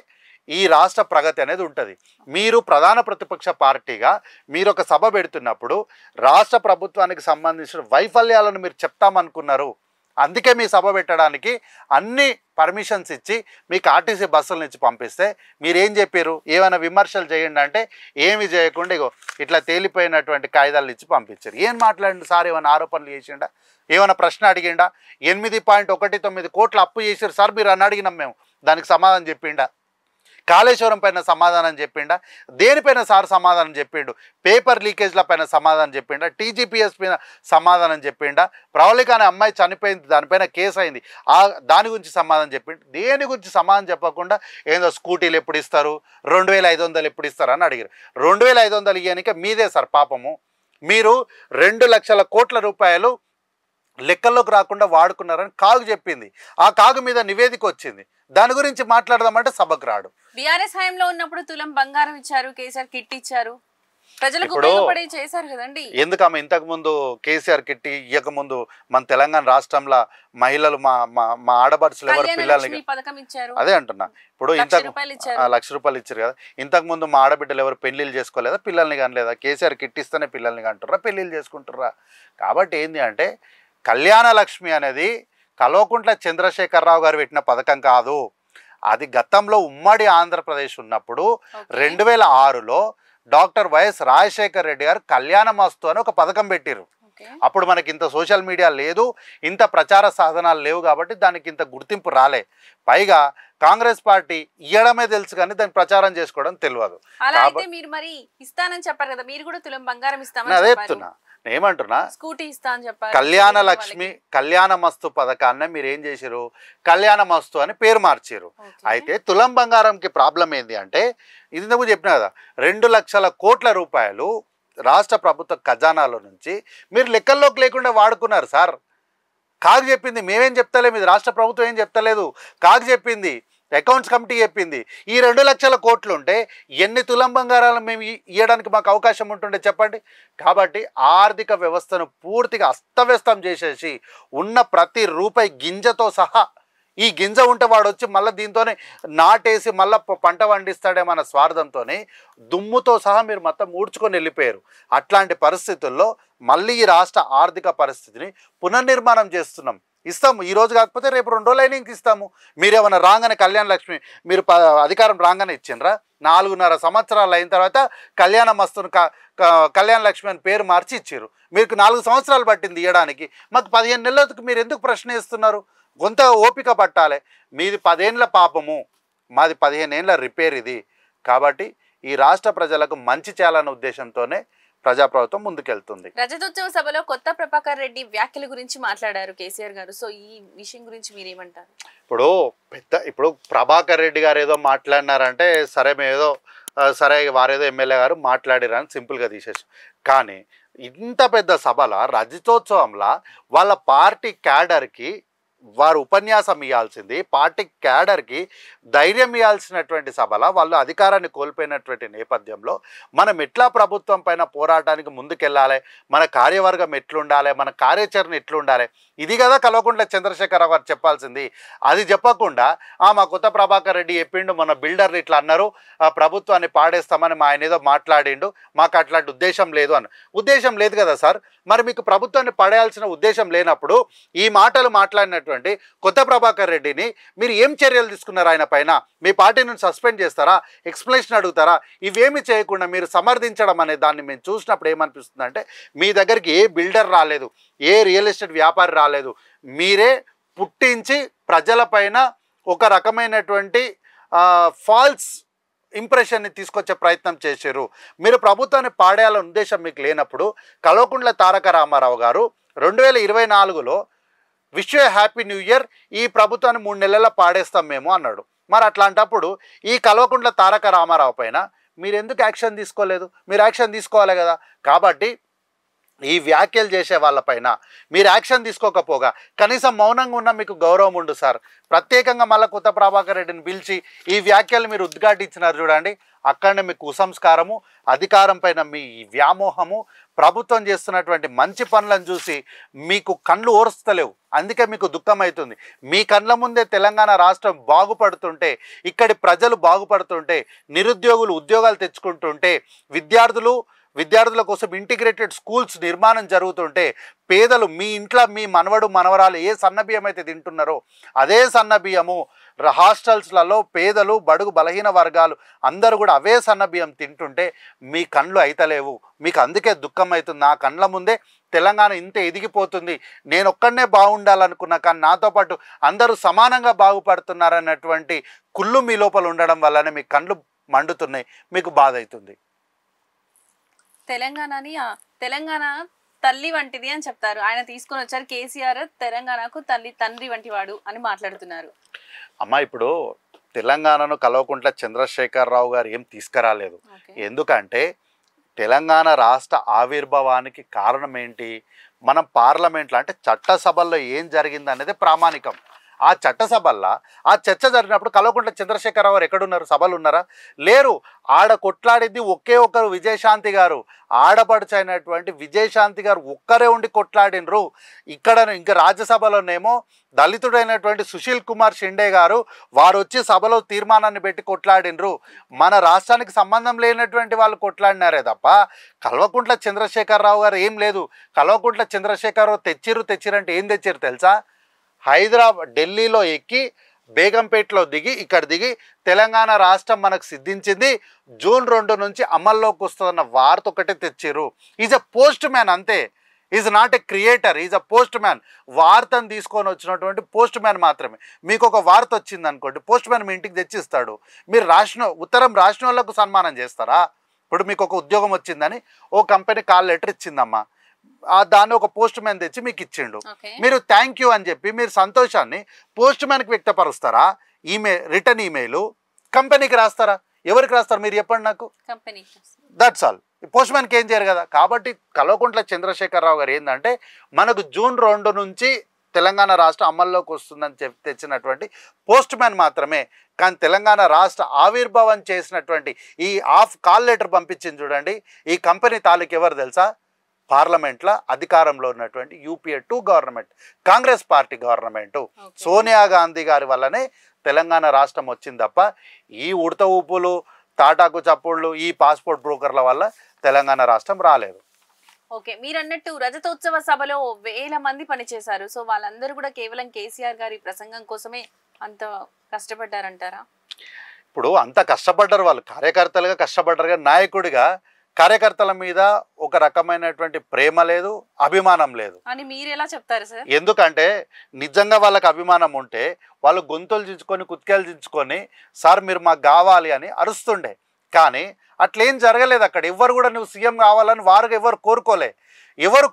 ఈ రాష్ట్ర ప్రగతి అనేది ఉంటుంది. మీరు ప్రధాన ప్రతిపక్ష పార్టీగా మీరు ఒక సభ పెడుతున్నప్పుడు రాష్ట్ర ప్రభుత్వానికి సంబంధించిన వైఫల్యాలను మీరు చెప్తామనుకున్నారు. అందుకే మీ సభ పెట్టడానికి అన్ని పర్మిషన్స్ ఇచ్చి మీకు ఆర్టీసీ బస్సులను ఇచ్చి పంపిస్తే మీరేం చెప్పారు? ఏమైనా విమర్శలు చేయండి అంటే ఏమి చేయకుండా ఇగో ఇట్లా తేలిపోయినటువంటి కాయిదాలు ఇచ్చి పంపించారు. ఏం మాట్లాడండి సార్? ఏమైనా ఆరోపణలు చేసిండా? ఏమైనా ప్రశ్న అడిగిండా? 8.19 కోట్ల అప్పు చేశారు సార్ మీరు అని అడిగినాం మేము. దానికి సమాధానం చెప్పిండా? కాళేశ్వరం పైన సమాధానం చెప్పిండా? దేనిపైన సార్ సమాధానం చెప్పిండు? పేపర్ లీకేజ్ల పైన సమాధానం చెప్పిండా? టీజీపీఎస్ పైన సమాధానం చెప్పిండా? ప్రవళిక అనే అమ్మాయి చనిపోయింది, దానిపైన కేసు అయింది, దాని గురించి సమాధానం చెప్పిండు? దేని గురించి సమాధానం చెప్పకుండా ఏదో స్కూటీలు ఎప్పుడు ఇస్తారు, 2,500 ఎప్పుడు ఇస్తారు అని అడిగారు. 2,500 ఇవ్వనిక మీదే సార్ పాపము. మీరు 2 లక్షల కోట్ల రూపాయలు లెక్కల్లోకి రాకుండా వాడుకున్నారని కాగు చెప్పింది. ఆ కాగు మీద నివేదిక వచ్చింది. దాని గురించి మాట్లాడదామంటే సభకు రాడు. బీఆర్ఎస్ హయాంలో ఉన్నప్పుడు తులం బంగారం ఇచ్చారు, కేసీఆర్ కిట్ ఇచ్చారు, ప్రజలకు ఉపయోగపడే చేశారు కదండి. ఎందుకమ్మ ఇంతకు ముందు కేసీఆర్ కిట్ ఇయ్యక ముందు మన తెలంగాణ రాష్ట్రంలో మహిళలు మా ఆడపడుచులు ఎవరు పిల్లల్ని అదే అంటున్నా. ఇప్పుడు ఇంతకు 1,00,000 రూపాయలు ఇచ్చారు కదా. ఇంతకు ముందు మా ఆడబిడ్డలు ఎవరు పెళ్లిళ్ళు చేసుకోలేదా, పిల్లల్ని కానిలేదా? కేసీఆర్ కిట్ ఇస్తేనే పిల్లల్ని కంటుర్రా, పెళ్లిళ్ళు చేసుకుంటుర్రా. కాబట్టి ఏంది అంటే కళ్యాణ లక్ష్మి అనేది కల్వకుంట్ల చంద్రశేఖరరావు గారు పెట్టిన పథకం కాదు. అది గతంలో ఉమ్మడి ఆంధ్రప్రదేశ్ ఉన్నప్పుడు 2006లో డాక్టర్ వైఎస్ రాజశేఖర్ రెడ్డి గారు కళ్యాణమస్తు అని ఒక పథకం పెట్టారు. అప్పుడు మనకి ఇంత సోషల్ మీడియా లేదు, ఇంత ప్రచార సాధనాలు లేవు, కాబట్టి దానికి ఇంత గుర్తింపు రాలే. పైగా కాంగ్రెస్ పార్టీ ఇయ్యడమే తెలుసు కానీ దాన్ని ప్రచారం చేసుకోవడం తెలియదు. అదే చెప్తున్నా, ఏమంటున్నా, కళ్యాణ లక్ష్మి కళ్యాణ మస్తు పథకాన్ని మీరు ఏం చేశారు? కళ్యాణ మస్తు అని పేరు మార్చారు. అయితే తులం బంగారంకి ప్రాబ్లం ఏంది అంటే, ఇది ఇంతకు చెప్పిన కదా, 2 లక్షల కోట్ల రూపాయలు రాష్ట్ర ప్రభుత్వ ఖజానాలో నుంచి మీరు లెక్కల్లోకి లేకుండా వాడుకున్నారు సార్. కాగు చెప్పింది, మేమేం చెప్తలేము, ఇది రాష్ట్ర ప్రభుత్వం ఏం చెప్తలేదు, కాగు చెప్పింది, అకౌంట్స్ కమిటీ చెప్పింది. ఈ 2 లక్షల కోట్లు ఉంటే ఎన్ని తులం బంగారాలు మేము ఇవ్వడానికి మాకు అవకాశం ఉంటుండే చెప్పండి. కాబట్టి ఆర్థిక వ్యవస్థను పూర్తిగా అస్తవ్యస్తం చేసేసి ఉన్న ప్రతి రూపాయి గింజతో సహా, ఈ గింజ ఉంటే వాడు వచ్చి మళ్ళీ దీంతోనే నాటేసి మళ్ళీ పంట పండిస్తాడేమన్న స్వార్థంతో దుమ్ముతో సహా మీరు మొత్తం ఊడ్చుకొని వెళ్ళిపోయారు. అట్లాంటి పరిస్థితుల్లో మళ్ళీ ఈ రాష్ట్ర ఆర్థిక పరిస్థితిని పునర్నిర్మాణం చేస్తున్నాం. ఇస్తాము, ఈరోజు కాకపోతే రేపు 2 రోజులైనా ఇంక ఇస్తాము. మీరేమన్నా రాగానే కళ్యాణ లక్ష్మి మీరు అధికారం రాగానే ఇచ్చిండ్రా? 4.5 సంవత్సరాలు అయిన తర్వాత కళ్యాణ మస్తును కళ్యాణ లక్ష్మి అని పేరు మార్చి ఇచ్చారు. మీకు 4 సంవత్సరాలు పట్టింది ఇవ్వడానికి, మాకు 15 నెలలకు మీరు ఎందుకు ప్రశ్న ఇస్తున్నారు? కొంత ఓపిక పట్టాలి. మీది 10 ఏళ్ళ పాపము, మాది 15 ఏళ్ళ రిపేర్ ఇది. కాబట్టి ఈ రాష్ట్ర ప్రజలకు మంచి చేయాలన్న ఉద్దేశంతోనే ప్రజాప్రభుత్వం ముందుకెళ్తుంది. రజతోత్సవ సభలో కొత్త ప్రభాకర్ రెడ్డి వ్యాఖ్యల గురించి మాట్లాడారు కేసీఆర్ గారు. సో ఈ విషయం గురించి మీరేమంటారు? ఇప్పుడు ప్రభాకర్ రెడ్డి గారు ఏదో మాట్లాడినారంటే సరే మేదో సరే వారేదో ఎమ్మెల్యే గారు మాట్లాడారని సింపుల్గా తీసేసి, కానీ ఇంత పెద్ద సభల రజతోత్సవంలా వాళ్ళ పార్టీ క్యాడర్కి వారు ఉపన్యాసం ఇవ్వాల్సింది, పార్టీ క్యాడర్కి ధైర్యం ఇవ్వాల్సినటువంటి సభల వాళ్ళు అధికారాన్ని కోల్పోయినటువంటి నేపథ్యంలో మనం ఎట్లా ప్రభుత్వం పైన పోరాటానికి ముందుకెళ్ళాలి, మన కార్యవర్గం ఎట్లుండాలి, మన కార్యాచరణ ఎట్లుండాలి, ఇది కదా కల్వకుంట్ల చంద్రశేఖరరావు గారు చెప్పాల్సింది. అది చెప్పకుండా మా కొత్త ప్రభాకర్ రెడ్డి చెప్పిండు, మన బిల్డర్లు ఇట్లా అన్నారు, ప్రభుత్వాన్ని పాడేస్తామని మా ఆయన ఏదో మాట్లాడిండు, మాకు అట్లాంటి ఉద్దేశం లేదు అని. ఉద్దేశం లేదు కదా సార్, మరి మీకు ప్రభుత్వాన్ని పడేయాల్సిన ఉద్దేశం లేనప్పుడు ఈ మాటలు మాట్లాడినటువంటి కొత్త ప్రభాకర్ రెడ్డిని మీరు ఏం చర్యలు తీసుకున్నారు? ఆయన పైన మీ పార్టీ నుంచి సస్పెండ్ చేస్తారా, ఎక్స్ప్లెనేషన్ అడుగుతారా? ఇవేమి చేయకుండా మీరు సమర్థించడం అనే దాన్ని మేము చూసినప్పుడు ఏమనిపిస్తుంది అంటే, మీ దగ్గరికి ఏ బిల్డర్ రాలేదు, ఏ రియల్ ఎస్టేట్ వ్యాపారి రాలేదు, మీరే పుట్టించి ప్రజలపైన ఒక రకమైనటువంటి ఫాల్స్ ఇంప్రెషన్ని తీసుకొచ్చే ప్రయత్నం చేశారు. మీరు ప్రభుత్వాన్ని పాడేయాలనే ఉద్దేశం మీకు లేనప్పుడు కల్వకుంట్ల తారక రామారావు గారు 2024లో wish you happy new year, ఈ ప్రభుత్వాన్ని 3 నెలల్లో పాడేస్తాం మేము అన్నాడు. మరి అట్లాంటప్పుడు ఈ కల్వకుంట్ల తారక రామారావు పైన మీరు ఎందుకు యాక్షన్ తీసుకోలేదు? మీరు యాక్షన్ తీసుకోవాలి కదా. కాబట్టి ఈ వ్యాఖ్యలు చేసే వాళ్ళపైన మీరు యాక్షన్ తీసుకోకపోగా కనీసం మౌనంగా ఉన్న మీకు గౌరవం ఉండు సార్. ప్రత్యేకంగా మళ్ళీ కొత్త ప్రభాకర్ రెడ్డిని పిలిచి ఈ వ్యాఖ్యలు మీరు ఉద్ఘాటించినారు చూడండి, అక్కడనే మీకు కుసంస్కారము, అధికారం పైన మీ వ్యామోహము, ప్రభుత్వం చేస్తున్నటువంటి మంచి పనులను చూసి మీకు కళ్ళు ఓర్స్తలేవు, అందుకే మీకు దుఃఖం అవుతుంది. మీ కళ్ళ ముందే తెలంగాణ రాష్ట్రం బాగుపడుతుంటే, ఇక్కడి ప్రజలు బాగుపడుతుంటే, నిరుద్యోగులు ఉద్యోగాలు తెచ్చుకుంటుంటే, విద్యార్థుల కోసం ఇంటిగ్రేటెడ్ స్కూల్స్ నిర్మాణం జరుగుతుంటే, పేదలు మీ ఇంట్లో మీ మనవడు మనవరాలు ఏ సన్నబియ్యం అయితే తింటున్నారో అదే సన్నబియ్యము హాస్టల్స్లలో పేదలు బడుగు బలహీన వర్గాలు అందరూ కూడా అవే సన్నబియ్యం తింటుంటే మీ కళ్ళు అయితలేవు. మీకు అందుకే దుఃఖం అవుతుంది. నా కళ్ళ ముందే తెలంగాణ ఇంత ఎదిగిపోతుంది, నేను ఒక్కడనే బాగుండాలనుకున్నా కానీ నాతో పాటు అందరూ సమానంగా బాగుపడుతున్నారన్నటువంటి కుళ్ళు మీ లోపల ఉండడం వల్లనే మీ కళ్ళు మండుతున్నాయి, మీకు బాధ అవుతుంది. తెలంగాణ తల్లి వంటిది అని చెప్తారు. ఆయన తీసుకొని వచ్చారు కేసీఆర్, తెలంగాణకు తండ్రి వంటి వాడు అని మాట్లాడుతున్నారు. అమ్మ, ఇప్పుడు తెలంగాణను కల్వకుంట్ల చంద్రశేఖరరావు గారు ఏం తీసుకురాలేదు. ఎందుకంటే తెలంగాణ రాష్ట్ర ఆవిర్భావానికి కారణం ఏంటి? మనం పార్లమెంట్లో అంటే చట్టసభల్లో ఏం జరిగింది అనేది ప్రామాణికం. ఆ చట్టసభల్లో ఆ చర్చ జరిగినప్పుడు కల్వకుంట్ల చంద్రశేఖరరావు గారు ఎక్కడున్నారు? సభలు ఉన్నారా? లేరు. ఆడ కొట్లాడింది ఒకే ఒకరు, విజయశాంతి గారు. ఆడపడుచైనటువంటి విజయశాంతి గారు ఒక్కరే ఉండి కొట్లాడినరు. ఇక్కడ ఇంకా రాజ్యసభలోనేమో దళితుడైనటువంటి సుశీల్ కుమార్ షిండే గారు వారు వచ్చి సభలో తీర్మానాన్ని పెట్టి కొట్లాడినరు. మన రాష్ట్రానికి సంబంధం లేనటువంటి వాళ్ళు కొట్లాడినారే తప్ప కల్వకుంట్ల చంద్రశేఖరరావు గారు ఏం లేదు. కల్వకుంట్ల చంద్రశేఖరరావు తెచ్చిరంటే ఏం తెచ్చిరు తెలుసా? ఢిల్లీలో ఎక్కి బేగంపేటలో దిగి ఇక్కడ దిగి తెలంగాణ రాష్ట్రం మనకు సిద్ధించింది, జూన్ 2 నుంచి అమల్లోకి వస్తుందన్న వార్త ఒకటే తెచ్చిర్రు. ఈజ్ అ పోస్ట్ మ్యాన్, అంతే. Is not a creator, is a post man. వార్తను తీసుకొని వచ్చినటువంటి పోస్ట్ మ్యాన్ మాత్రమే. మీకు ఒక వార్త వచ్చింది అనుకోండి, పోస్ట్ మ్యాన్ మీ ఇంటికి తెచ్చిస్తాడు. మీరు ఉత్తరం రాసిన వాళ్ళకు సన్మానం చేస్తారా? ఇప్పుడు మీకు ఒక ఉద్యోగం వచ్చిందని ఓ కంపెనీ కాల్ లెటర్ ఇచ్చిందమ్మా, దాన్ని ఒక పోస్ట్ మ్యాన్ తెచ్చి మీకు ఇచ్చిండు. మీరు థ్యాంక్ యూ అని చెప్పి మీరు సంతోషాన్ని పోస్ట్ మ్యాన్కి వ్యక్తపరుస్తారా? రిటర్న్ ఈమెయిల్ కంపెనీకి రాస్తారా? ఎవరికి రాస్తారు మీరు చెప్పండి నాకు. That's all. పోస్ట్ మ్యాన్కి ఏం చేయరు కదా. కాబట్టి కల్వకుంట్ల చంద్రశేఖరరావు గారు ఏంటంటే మనకు జూన్ 2 నుంచి తెలంగాణ రాష్ట్రం అమల్లోకి వస్తుందని తెచ్చినటువంటి పోస్ట్ మ్యాన్ మాత్రమే. కానీ తెలంగాణ రాష్ట్ర ఆవిర్భావం చేసినటువంటి ఈ కాల్ లెటర్ పంపించింది చూడండి, ఈ కంపెనీ తాలూకు ఎవరు తెలుసా? పార్లమెంట్లో అధికారంలో ఉన్నటువంటి UPA 2 government, Congress party government, Sonia Gandhi గారి వల్లనే తెలంగాణ రాష్ట్రం వచ్చింది తప్ప ఈ ఉడత ఊపులు, తాటాకు చప్పుళ్ళు, ఈ పాస్పోర్ట్ బ్రోకర్ల వల్ల తెలంగాణ రాష్ట్రం రాలేదు. ఓకే, మీరు అన్నట్టు రజతోత్సవ సభలో వేల మంది పనిచేశారు. సో వాళ్ళందరూ కూడా కేవలం కేసీఆర్ గారి ప్రసంగం కోసమే అంత కష్టపడ్డారంటారా? ఇప్పుడు అంత కష్టపడ్డారు వాళ్ళు, కార్యకర్తలుగా కష్టపడ్డారు, కానీ నాయకుడిగా కార్యకర్తల మీద ఒక రకమైనటువంటి ప్రేమ లేదు, అభిమానం లేదు అని మీరు ఎలా చెప్తారు సార్? ఎందుకంటే నిజంగా వాళ్ళకి అభిమానం ఉంటే వాళ్ళు గొంతులు దించుకొని కుత్కేలు దించుకొని సార్ మీరు మాకు కావాలి అని అరుస్తుండే. కానీ అట్లేం జరగలేదు. అక్కడ ఎవరు కూడా నువ్వు సీఎం కావాలని వారు ఎవరు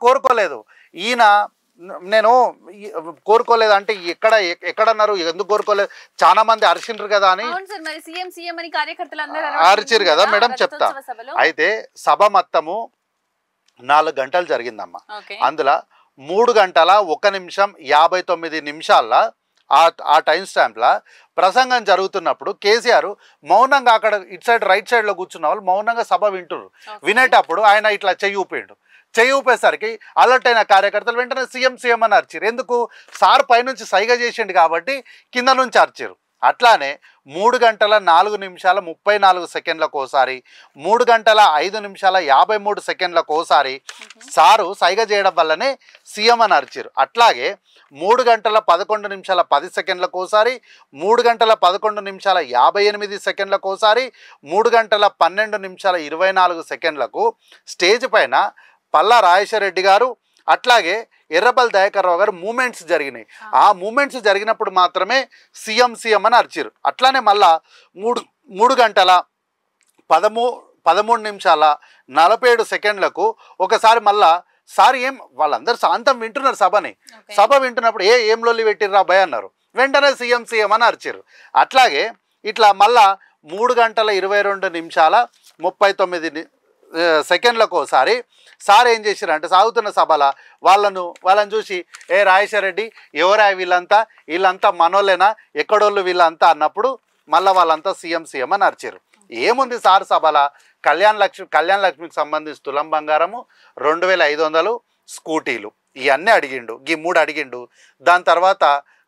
కోరుకోలేదు. ఈయన నేను కోరుకోలేదు అంటే ఎక్కడన్నారు, ఎందుకు కోరుకోలేదు, చాలా మంది అరిచిండ్రు కదా అని అరిచిరు కదా మేడం. చెప్తా. అయితే సభ మొత్తము 4 గంటలు జరిగిందమ్మా. అందులో 3 గంటల 1 నిమిషం 59 నిమిషాల ఆ టైం స్టాంప్లా ప్రసంగం జరుగుతున్నప్పుడు కేసీఆర్ మౌనంగా అక్కడ ఇటు సైడ్ రైట్ సైడ్లో కూర్చున్న వాళ్ళు మౌనంగా సభ వింటున్నారు. వినేటప్పుడు ఆయన ఇట్లా చెయ్యి ఊపేసరికి అలర్ట్ అయిన కార్యకర్తలు వెంటనే సీఎం అని అరిచారు. ఎందుకు? సార్ పైనుంచి సైగ చేసిండు కాబట్టి కింద నుంచి అరిచారు. అట్లానే 3 గంటల 4 నిమిషాల 34 సెకండ్లకు ఒకసారి, 3 గంటల 5 నిమిషాల 53 సెకండ్లకు ఒకసారి సారు సైగ చేయడం వల్లనే సీఎం అని అరిచారు. అట్లాగే 3 గంటల 11 నిమిషాల 10 సెకండ్లకు ఒకసారి, 3 గంటల 11 నిమిషాల 58 సెకండ్లకు ఒకసారి, 3 గంటల 12 నిమిషాల 24 సెకండ్లకు స్టేజ్ పైన పల్లా రాజేశ్వర రెడ్డి గారు అట్లాగే ఎర్రబల్ దయాకర్ రావు గారు మూమెంట్స్ జరిగినాయి. ఆ మూమెంట్స్ జరిగినప్పుడు మాత్రమే సీఎం అని అరిచారు. అట్లానే మళ్ళా 3 గంటల 13 నిమిషాల 47 సెకండ్లకు ఒకసారి మళ్ళా సార్ వాళ్ళందరూ శాంతం వింటున్నారు సభ వింటున్నప్పుడు ఏం లొల్లి పెట్టిర్రా భయ అన్నారు. వెంటనే సీఎం అని అరిచారు. అట్లాగే ఇట్లా మళ్ళా 3 గంటల 22 నిమిషాల 39 సెకండ్లకు ఒకసారి సార్ ఏం చేశారంటే సాగుతున్న సభల వాళ్ళని చూసి రాజేశ్వర రెడ్డి ఎవరా వీళ్ళంతా మనోళ్ళేనా, ఎక్కడోళ్ళు వీళ్ళంతా అన్నప్పుడు మళ్ళీ వాళ్ళంతా సీఎం అని అరిచారు. ఏముంది సార్ సభల కళ్యాణ లక్ష్మికి సంబంధించి తులం బంగారము 2500 స్కూటీలు ఇవన్నీ అడిగిండు. ఈ 3 అడిగిండు. దాని తర్వాత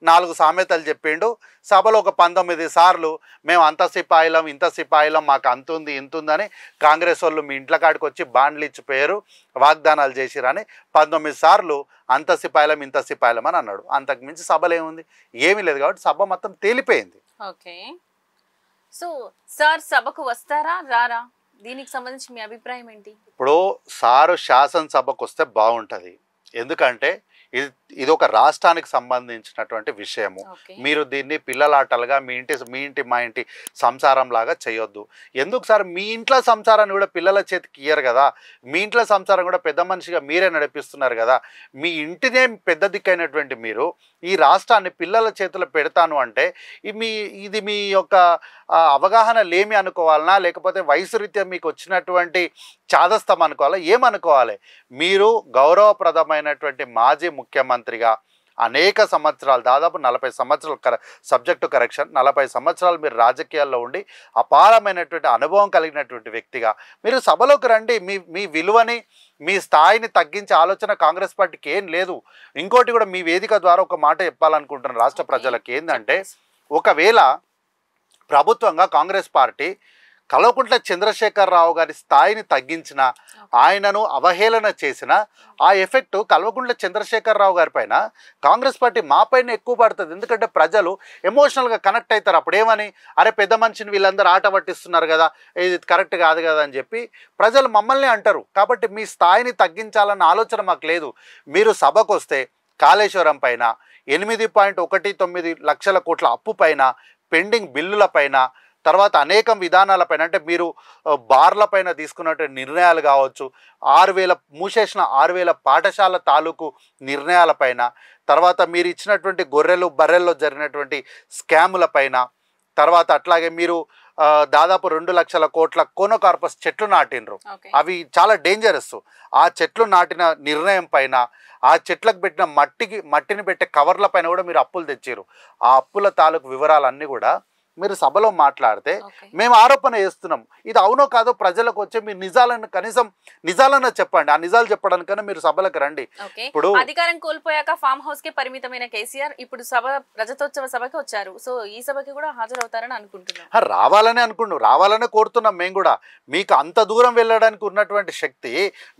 4 సామెతలు చెప్పిండు. సభలో ఒక 19 సార్లు మేము అంత సిపాయిలం ఇంత సిపాయిలం మాకు అంతుంది ఇంతుందని కాంగ్రెస్ వాళ్ళు మీ ఇంట్ల కాడికి వచ్చి బాండ్లు ఇచ్చిపోయారు, వాగ్దానాలు చేసిరని 19 సార్లు అంత సిపాయిలం ఇంత సిపాయిలం అని అన్నాడు. అంతకు మించి సభలో ఏముంది? ఏమీ లేదు. కాబట్టి సభ మొత్తం తేలిపోయింది. ఓకే. సో సార్ సభకు వస్తారా రారా, దీనికి సంబంధించి మీ అభిప్రాయం ఏంటి? ఇప్పుడు సారు శాసనసభకు వస్తే బాగుంటుంది. ఎందుకంటే ఇది ఒక రాష్ట్రానికి సంబంధించినటువంటి విషయము. మీరు దీన్ని పిల్లలాటలుగా మీ ఇంటి మా ఇంటి సంసారం లాగా చేయొద్దు. ఎందుకు సార్ మీ ఇంట్లో సంసారాన్ని కూడా పిల్లల చేతికి ఇయ్యరు కదా. మీ ఇంట్లో సంసారం కూడా పెద్ద మనిషిగా మీరే నడిపిస్తున్నారు కదా. మీ ఇంటినే పెద్ద దిక్కైనటువంటి మీరు ఈ రాష్ట్రాన్ని పిల్లల చేతిలో పెడతాను అంటే ఇది మీ యొక్క అవగాహన లేమి అనుకోవాలనా, లేకపోతే వయసు రీత్యా మీకు వచ్చినటువంటి చాదస్తం అనుకోవాలా, ఏమనుకోవాలి? మీరు గౌరవప్రదమైనటువంటి మాజీ ముఖ్యమంత్రిగా అనేక సంవత్సరాలు, దాదాపు 40 సంవత్సరాలు, సబ్జెక్టు కరెక్షన్, 40 సంవత్సరాలు మీరు రాజకీయాల్లో ఉండి అపారమైనటువంటి అనుభవం కలిగినటువంటి వ్యక్తిగా మీరు సభలోకి రండి. మీ విలువని మీ స్థాయిని తగ్గించే ఆలోచన కాంగ్రెస్ పార్టీకి ఏం లేదు. ఇంకోటి కూడా మీ వేదిక ద్వారా ఒక మాట చెప్పాలనుకుంటున్నాను రాష్ట్ర ప్రజలకు. ఏంటంటే ఒకవేళ ప్రభుత్వంగా కాంగ్రెస్ పార్టీ కల్వకుంట్ల చంద్రశేఖరరావు గారి స్థాయిని తగ్గించిన, ఆయనను అవహేళన చేసిన ఆ ఎఫెక్ట్ కల్వకుంట్ల చంద్రశేఖరరావు గారి పైన కాంగ్రెస్ పార్టీ మా పైన ఎక్కువ పడుతుంది. ఎందుకంటే ప్రజలు ఎమోషనల్గా కనెక్ట్ అవుతారు. అప్పుడేమని అరే పెద్ద మనిషిని వీళ్ళందరూ ఆట పట్టిస్తున్నారు కదా, ఇది కరెక్ట్ కాదు కదా అని చెప్పి ప్రజలు మమ్మల్ని అంటారు. కాబట్టి మీ స్థాయిని తగ్గించాలన్న ఆలోచన మాకు లేదు. మీరు సభకు వస్తే కాళేశ్వరం పైన 8.19 లక్షల కోట్ల అప్పు పైన, పెండింగ్ బిల్లుల పైన, తర్వాత అనేకం విధానాలపైన, అంటే మీరు బార్ల పైన తీసుకున్నటువంటి నిర్ణయాలు కావచ్చు, 6000 మూసేసిన 6000 పాఠశాల తాలూకు నిర్ణయాలపైన, తర్వాత మీరు ఇచ్చినటువంటి గొర్రెలు బర్రెల్లో జరిగినటువంటి స్కాముల పైన, తర్వాత అట్లాగే మీరు దాదాపు 2 లక్షల కోట్ల కోనోకార్పస్ చెట్లు నాటినరు. అవి చాలా డేంజరస్. ఆ చెట్లు నాటిన నిర్ణయం పైన, ఆ చెట్లకు పెట్టిన మట్టిని పెట్టే కవర్ల పైన కూడా మీరు అప్పులు తెచ్చారు. ఆ అప్పుల తాలూకు వివరాలన్నీ కూడా మీరు సభలో మాట్లాడితే మేము ఆరోపణ చేస్తున్నాం. ఇది అవునో కాదో ప్రజలకు వచ్చే మీరు కనీసం నిజాలన్నా చెప్పండి. ఆ నిజాలు చెప్పడానికన్నా మీరు సభలకు రండి. ఇప్పుడు అధికారం కోల్పోయాక ఫామ్ హౌస్ కి పరిమితమైన కేసీఆర్ ఇప్పుడు రజతోత్సవ సభకి వచ్చారు. సో ఈ సభకి కూడా హాజరవుతారని అనుకుంటున్నాం. రావాలనే కోరుతున్నాం మేము కూడా. మీకు అంత దూరం వెళ్ళడానికి ఉన్నటువంటి శక్తి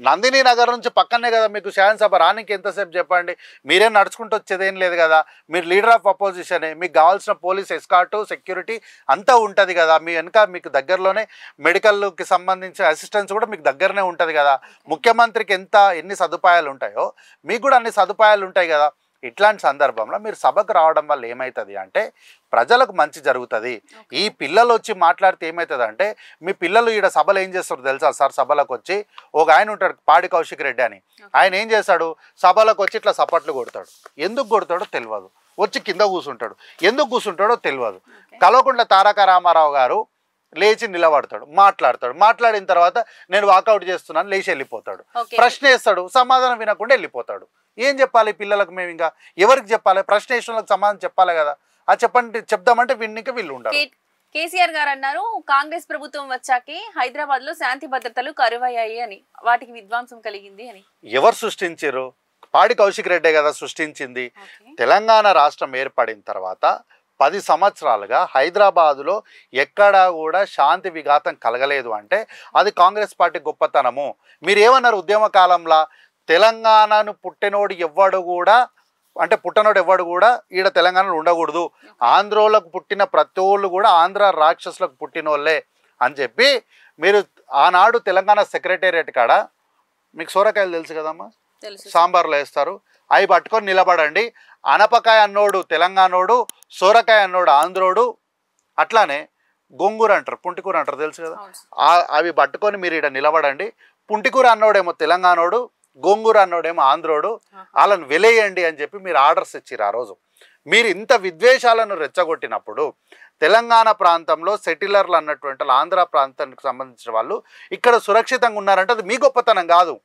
నందిని నగర్ నుంచి పక్కనే కదా మీకు శాసనసభ. రానికి ఎంతసేపు చెప్పండి. మీరేం నడుచుకుంటూ వచ్చేదేం లేదు కదా. మీరు లీడర్ ఆఫ్ అపోజిషనే. మీకు కావాల్సిన పోలీస్ ఎస్కార్ట్, సెక్యూరిటీ అంతా ఉంటుంది కదా. మీ వెనుక మీకు దగ్గరలోనే మెడికల్కి సంబంధించిన అసిస్టెన్స్ కూడా మీకు దగ్గరనే ఉంటుంది కదా. ముఖ్యమంత్రికి ఎన్ని సదుపాయాలు ఉంటాయో మీకు కూడా అన్ని సదుపాయాలు ఉంటాయి కదా. ఇట్లాంటి సందర్భంలో మీరు సభకు రావడం వల్ల ఏమవుతుంది అంటే ప్రజలకు మంచి జరుగుతుంది. ఈ పిల్లలు వచ్చి మాట్లాడితే ఏమవుతుంది అంటే మీ పిల్లలు ఈడ సభలు ఏం చేస్తారు తెలుసా సార్? సభలకు వచ్చి ఒక ఆయన ఉంటాడు పాడి కౌశిక్ రెడ్డి అని, ఆయన ఏం చేస్తాడు సభలకు వచ్చి ఇట్లా సపట్లు కొడతాడు. ఎందుకు కొడతాడో తెలియదు, వచ్చి కింద కూర్చుంటాడు, ఎందుకు కూర్చుంటాడో తెలియదు. కల్వకుంట్ల తారక రామారావు గారు లేచి నిలబడతాడు, మాట్లాడిన తర్వాత నేను వాకౌట్ చేస్తున్నాను లేచి వెళ్ళిపోతాడు. ప్రశ్న వేస్తాడు, సమాధానం వినకుండా వెళ్ళిపోతాడు. ఏం చెప్పాలి పిల్లలకు? మేము ఇంకా ఎవరికి చెప్పాలి? ప్రశ్న వేసిన వాళ్ళకి సమాధానం చెప్పాలి కదా. ఆ చెప్దామంటే విన్నికి వీళ్ళు ఉండరు. కేసీఆర్ గారు అన్నారు కాంగ్రెస్ ప్రభుత్వం వచ్చాకే హైదరాబాద్ లో శాంతి భద్రతలు కరువయ్యాయి అని, వాటికి విధ్వంసం కలిగింది అని. ఎవరు సృష్టించారు? పాడి కౌశిక్ రెడ్డే కదా సృష్టించింది. తెలంగాణ రాష్ట్రం ఏర్పడిన తర్వాత 10 సంవత్సరాలుగా హైదరాబాదులో ఎక్కడా కూడా శాంతి విఘాతం కలగలేదు అంటే అది కాంగ్రెస్ పార్టీ గొప్పతనము. మీరు ఏమన్నారు ఉద్యమ కాలంలో? తెలంగాణను పుట్టినోడు ఎవ్వడు కూడా అంటే పుట్టనోడు ఎవ్వడు కూడా ఈడ తెలంగాణలో ఉండకూడదు, ఆంధ్రోలకు పుట్టిన ప్రతి ఒళ్ళు కూడా ఆంధ్ర రాక్షసులకు పుట్టినోళ్ళే అని చెప్పి మీరు ఆనాడు తెలంగాణ సెక్రటేరియట్ కాడ, మీకు సోరకాయలు తెలుసు కదమ్మా, సాంబార్లో వేస్తారు, అవి పట్టుకొని నిలబడండి. అనపకాయ అన్నోడు తెలంగాణోడు, సోరకాయ అన్నోడు ఆంధ్రోడు, అట్లానే గోంగూర అంటారు, పుంటికూర అంటారు తెలుసు కదా, అవి పట్టుకొని మీరు ఇక్కడ నిలబడండి. పుంటికూర అన్నోడేమో తెలంగాణోడు, గోంగూర అన్నోడేమో ఆంధ్రోడు, వాళ్ళని వెలేయండి అని చెప్పి మీరు ఆర్డర్స్ ఇచ్చిర్రు. ఆ రోజు మీరు ఇంత విద్వేషాలను రెచ్చగొట్టినప్పుడు తెలంగాణ ప్రాంతంలో సెటిలర్లు అన్నటువంటి ఆంధ్ర ప్రాంతానికి సంబంధించిన వాళ్ళు ఇక్కడ సురక్షితంగా ఉన్నారంటే అది మీ గొప్పతనం కాదు.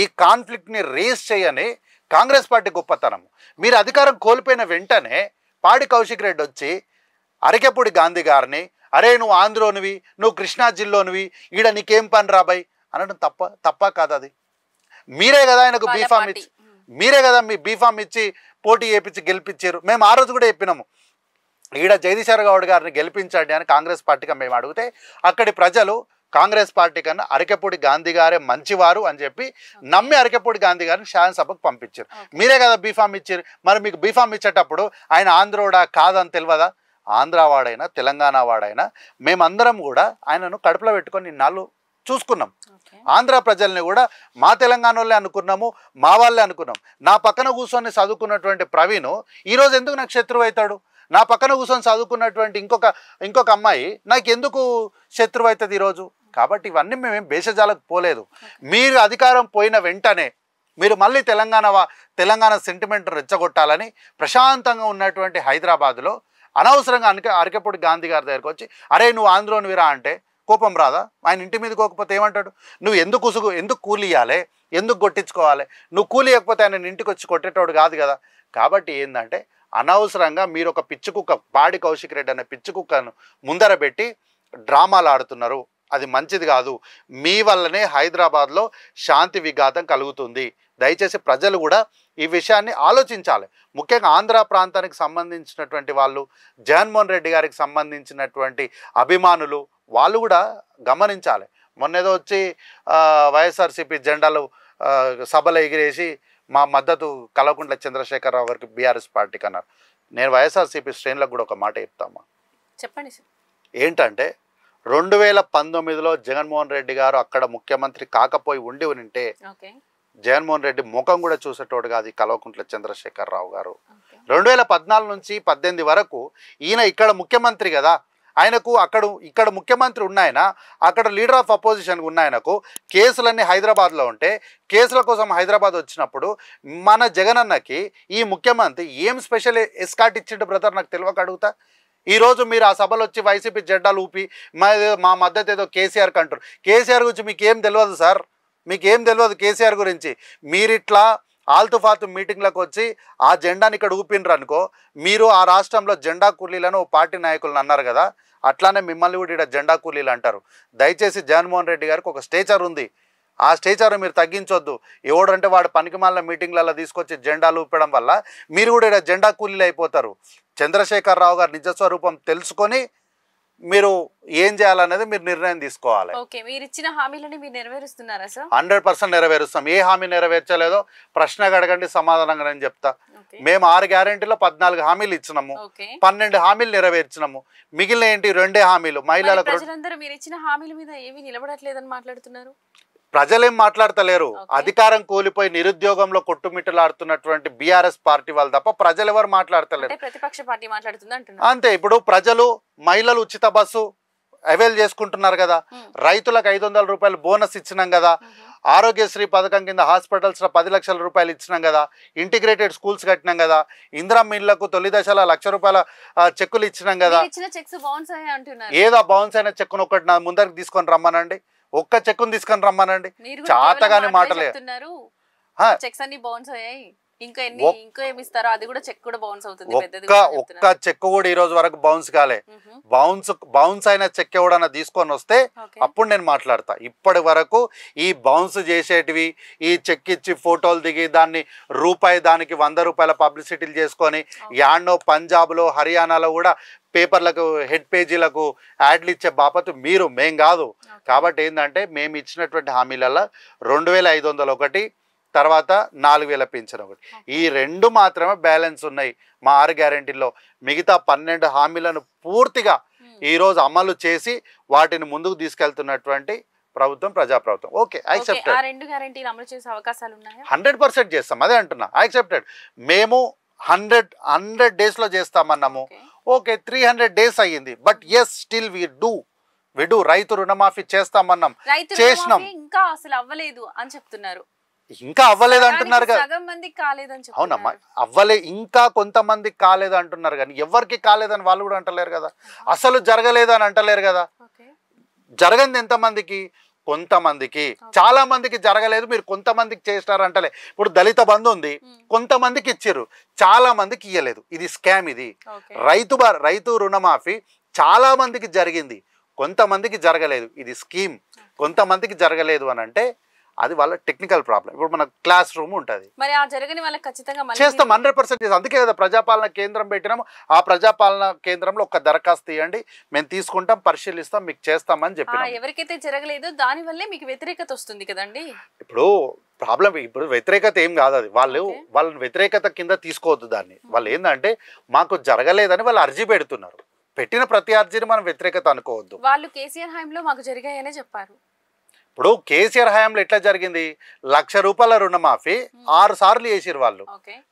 ఈ కాన్ఫ్లిక్ట్ని రేస్ చేయని కాంగ్రెస్ పార్టీ గొప్పతనం. మీరు అధికారం కోల్పోయిన వెంటనే పాడి కౌశిక్ రెడ్డి వచ్చి అరకెపూడి గాంధీ గారిని, అరే నువ్వు ఆంధ్రోనివి, నువ్వు కృష్ణా జిల్లానివి, ఈడ నీకేం పని రాబాయ్ అనడం తప్ప కాదు. అది మీరే కదా ఆయనకు బీఫామ్ ఇచ్చి, మీరే కదా మీ బీఫామ్ ఇచ్చి పోటీ చేయించి గెలిపించారు. మేము ఆ రోజు కూడా చెప్పినాము ఈడ జగదీశ్వర్ గౌడ్ గారిని గెలిపించండి అని కాంగ్రెస్ పార్టీగా మేము అడిగితే అక్కడి ప్రజలు కాంగ్రెస్ పార్టీ కన్నా అరకెపూడి గాంధీ గారే మంచివారు అని చెప్పి నమ్మి అరకెపూడి గాంధీ గారిని శాసనసభకు పంపించారు. మీరే కదా బీఫామ్ ఇచ్చారు. మరి మీకు బీఫామ్ ఇచ్చేటప్పుడు ఆయన ఆంధ్రోడా కాదని తెలియదా? ఆంధ్ర వాడైనా తెలంగాణ వాడైనా మేమందరం కూడా ఆయనను కడుపులో పెట్టుకొని ఇన్నాళ్ళు చూసుకున్నాం. ఆంధ్ర ప్రజల్ని కూడా మా తెలంగాణ వాళ్ళే అనుకున్నాము, మా వాళ్ళే అనుకున్నాం. నా పక్కన కూర్చొని చదువుకున్నటువంటి ప్రవీణ్ ఈరోజు ఎందుకు నాకు శత్రువు అవుతాడు? నా పక్కన కూర్చొని చదువుకున్నటువంటి ఇంకొక అమ్మాయి నాకు ఎందుకు శత్రువు అవుతుంది ఈరోజు? కాబట్టి ఇవన్నీ మేమేం భేషజాలకు పోలేదు. మీరు అధికారం పోయిన వెంటనే మీరు మళ్ళీ తెలంగాణ సెంటిమెంట్ రెచ్చగొట్టాలని ప్రశాంతంగా ఉన్నటువంటి హైదరాబాద్లో అనవసరంగా అరకెపూడి గాంధీ గారి దగ్గరికి వచ్చి అరే నువ్వు ఆంధ్రోనివిరా అంటే కోపం రాదా? ఆయన ఇంటి మీద కోకపోతే ఏమంటాడు? నువ్వు ఎందుకు కూలి ఇవ్వాలి, ఎందుకు కొట్టించుకోవాలి? నువ్వు కూలి ఇవ్వకపోతే ఆయన ఇంటికి వచ్చి కొట్టేటోడు కాదు కదా. కాబట్టి ఏంటంటే అనవసరంగా మీరు ఒక పిచ్చుకుక్క, పాడి కౌశిక్ రెడ్డి అనే పిచ్చుకుక్కను ముందర పెట్టి డ్రామాలు ఆడుతున్నారు. అది మంచిది కాదు. మీ వల్లనే హైదరాబాద్లో శాంతి విఘాతం కలుగుతుంది. దయచేసి ప్రజలు కూడా ఈ విషయాన్ని ఆలోచించాలి. ముఖ్యంగా ఆంధ్ర ప్రాంతానికి సంబంధించినటువంటి వాళ్ళు, జగన్మోహన్ రెడ్డి గారికి సంబంధించినటువంటి అభిమానులు వాళ్ళు కూడా గమనించాలి. మొన్నేదో వచ్చి వైఎస్ఆర్సీపీ జెండాలు సభలు ఎగిరేసి మా మద్దతు కల్వకుంట్ల చంద్రశేఖరరావు గారికి బీఆర్ఎస్ పార్టీకి అన్నారు. నేను వైఎస్ఆర్సీపీ శ్రేణులకు కూడా ఒక మాట చెప్తామా, చెప్పండి సార్. ఏంటంటే 2019లో జగన్మోహన్ రెడ్డి గారు అక్కడ ముఖ్యమంత్రి కాకపోయి ఉంటే జగన్మోహన్ రెడ్డి ముఖం కూడా చూసేటోడు కాదు ఈ కల్వకుంట్ల చంద్రశేఖరరావు గారు. 2014 నుంచి 18 వరకు ఈయన ఇక్కడ ముఖ్యమంత్రి కదా, ఆయనకు ఇక్కడ ముఖ్యమంత్రి ఉన్నాయన, అక్కడ లీడర్ ఆఫ్ అపోజిషన్ ఉన్నాయనకు కేసులన్నీ హైదరాబాద్లో ఉంటే కేసుల కోసం హైదరాబాద్ వచ్చినప్పుడు మన జగనన్నకి ఈ ముఖ్యమంత్రి ఏం స్పెషల్ ఎస్కాట్ ఇచ్చిండు బ్రదర్ నాకు తెలియక అడుగుతా. ఈరోజు మీరు ఆ సభలో వచ్చి వైసీపీ జెండాలు ఊపి మా మద్దతు ఏదో కేసీఆర్కి అంటారు. కేసీఆర్ గురించి మీకేం తెలియదు సార్, మీకేం తెలియదు కేసీఆర్ గురించి. మీరిట్లా ఆల్తుఫాతు మీటింగ్లకు వచ్చి ఆ జెండాని ఇక్కడ ఊపినరు అనుకో, మీరు ఆ రాష్ట్రంలో జెండా కూలీలను పార్టీ నాయకులను అన్నారు కదా, అట్లానే మిమ్మల్ని కూడా ఇక్కడ జెండా కూలీలు అంటారు. దయచేసి జగన్మోహన్ రెడ్డి గారికి ఒక స్టేచర్ ఉంది, ఆ స్టేచర్ మీరు తగ్గించొద్దు. ఎవడంటే వాడు పనికిమాల మీటింగ్లలో తీసుకొచ్చి జెండాలు ఊపడం వల్ల మీరు కూడా ఇక్కడ జెండా కూలీలు అయిపోతారు. చంద్రశేఖరరావు గారి నిజస్వరూపం తెలుసుకొని మీరు ఏం చేయాలనేది మీరు నిర్ణయం తీసుకోవాలి. ఓకే, మీరు ఇచ్చిన హామీలని మీరు నెరవేరుస్తున్నారా సార్? 100% నెరవేరుస్తాం. ఏ హామీ నెరవేర్చలేదో ప్రశ్న అడగండి, సమాధానంగా నేను చెప్తా. మేము 6 గ్యారెంటీలో 14 హామీలు ఇచ్చినాము, 12 హామీలు నెరవేర్చినాము. మిగిలిన ఏంటి 2 హామీలు మహిళలకు. ప్రజలందరూ మీరు ఇచ్చిన హామీల మీద ఏమీ నిలబడట్లేదని మాట్లాడుతున్నారు. ప్రజలేం మాట్లాడతలేరు. Okay. అధికారం కోల్పోయి నిరుద్యోగంలో కొట్టుమిట్టలాడుతున్నటువంటి బీఆర్ఎస్ పార్టీ వాళ్ళు తప్ప ప్రజలు ఎవరు మాట్లాడతలేరు. అంటే ప్రతిపక్ష పార్టీ మాట్లాడుతుంది అంటున్నారు. అంతే. ఇప్పుడు ప్రజలు మహిళలు ఉచిత బస్సు అవైల్ చేసుకుంటున్నారు కదా, రైతులకు 500 రూపాయలు బోనస్ ఇచ్చినాం కదా, ఆరోగ్యశ్రీ పథకం కింద హాస్పిటల్స్లో 10 లక్షల రూపాయలు ఇచ్చినాం కదా, ఇంటిగ్రేటెడ్ స్కూల్స్ కట్టినాం కదా, ఇందిరమ్మ ఇళ్లకు తొలి దశలో 1,00,000 రూపాయల చెక్కులు ఇచ్చినాం కదా. ఇచ్చిన చెక్స్ బౌన్స్ అయ్యాయి అంటున్నారు. ఏదో బౌన్స్ అయిన చెక్కును ఒకటి నా ముందరికి తీసుకొని రమ్మనండి, ఒక్క చెక్కును తీసుకొని రమ్మనండి. చాతగాని మాటలే. చెక్స్ అన్ని బౌన్స్ అయ్యాయి, ఇంకా ఏమి ఇస్తారో అది కూడా చెక్ కూడా బౌన్స్ అవుతుంది. ఒక్క చెక్ కూడా ఈ రోజు వరకు బౌన్స్ కాలే. బౌన్స్ అయిన చెక్ ఎవడన్నా తీసుకొని వస్తే అప్పుడు నేను మాట్లాడతా. ఇప్పటి వరకు ఈ బౌన్స్ చేసేటివి, ఈ చెక్ ఇచ్చి ఫోటోలు దిగి దాన్ని దానికి 100 రూపాయల పబ్లిసిటీలు చేసుకొని యాడ్నో పంజాబ్లో హర్యానాలో కూడా పేపర్లకు హెడ్ పేజీలకు యాడ్లు ఇచ్చే బాపతు మేం కాదు. కాబట్టి ఏంటంటే మేము ఇచ్చినటువంటి హామీలలో 2,500 ఒకటి, తర్వాత 4,000 పెన్షన్ ఒకటి, ఈ 2 మాత్రమే బ్యాలెన్స్ ఉన్నాయి మా 6 గ్యారెంటీల్లో. మిగతా 12 హామీలను పూర్తిగా ఈరోజు అమలు చేసి వాటిని ముందుకు తీసుకెళ్తున్నటువంటి ప్రభుత్వం ప్రజాప్రభుత్వం. Okay, accepted. 100% చేస్తాం, అదే అంటున్నా, యాక్సెప్టెడ్. మేము 100 డేస్లో చేస్తామన్నాము. ఓకే, 300 డేస్ అయ్యింది. But yes, still we do రైతు రుణమాఫీ చేస్తామన్నాం, చేసినాం. ఇంకా అసలు అవ్వలేదు అని చెప్తున్నారు. ఇంకా అవ్వలేదు అంటున్నారు కదా. అవునమ్మా, ఇంకా కొంతమందికి కాలేదు అంటున్నారు, కానీ ఎవరికి కాలేదని వాళ్ళు కూడా అంటలేరు కదా. అసలు జరగలేదు అని అంటలేరు కదా. జరగంది ఎంతమందికి? కొంతమందికి. చాలా మందికి జరగలేదు, మీరు కొంతమందికి చేసినారు అంటలే. ఇప్పుడు దళిత బంధు ఉంది, కొంతమందికి ఇచ్చారు, చాలా మందికి ఇయ్యలేదు. ఇది స్కామ్. ఇది రైతు రుణమాఫీ చాలా మందికి జరిగింది, కొంతమందికి జరగలేదు. ఇది స్కీమ్. కొంతమందికి జరగలేదు అని అంటే అది వాళ్ళ టెక్నికల్ ప్రాబ్లం. ఇప్పుడు మన క్లాస్ రూమ్ ఉంటుంది, చేస్తాం 100% చేస్తాం. అందుకే కదా ప్రజాపాలన కేంద్రం పెట్టినాము. ఆ ప్రజాపాలన కేంద్రంలో ఒక దరఖాస్తు ఇవ్వండి, మేము తీసుకుంటాం, పరిశీలిస్తాం, మీకు చేస్తామని చెప్పి. ఎవరికైతే జరగలేదు దాని వల్లే మీకు వ్యతిరేకత వస్తుంది కదండి. ఇప్పుడు ప్రాబ్లం, ఇప్పుడు వ్యతిరేకత ఏం కాదు, అది వాళ్ళని వ్యతిరేకత కింద తీసుకోవద్దు దాన్ని. వాళ్ళు ఏంటంటే మాకు జరగలేదని వాళ్ళు అర్జీ పెడుతున్నారు. పెట్టిన ప్రతి అర్జీని మనం వ్యతిరేకత అనుకోవద్దు. వాళ్ళు కేసీఆర్ హయాంలో మాకు జరిగాయనే చెప్పారు. ఇప్పుడు కేసీఆర్ హయాంలో ఎట్లా జరిగింది? 1,00,000 రూపాయల రుణమాఫీ 6 సార్లు చేసిరు వాళ్ళు.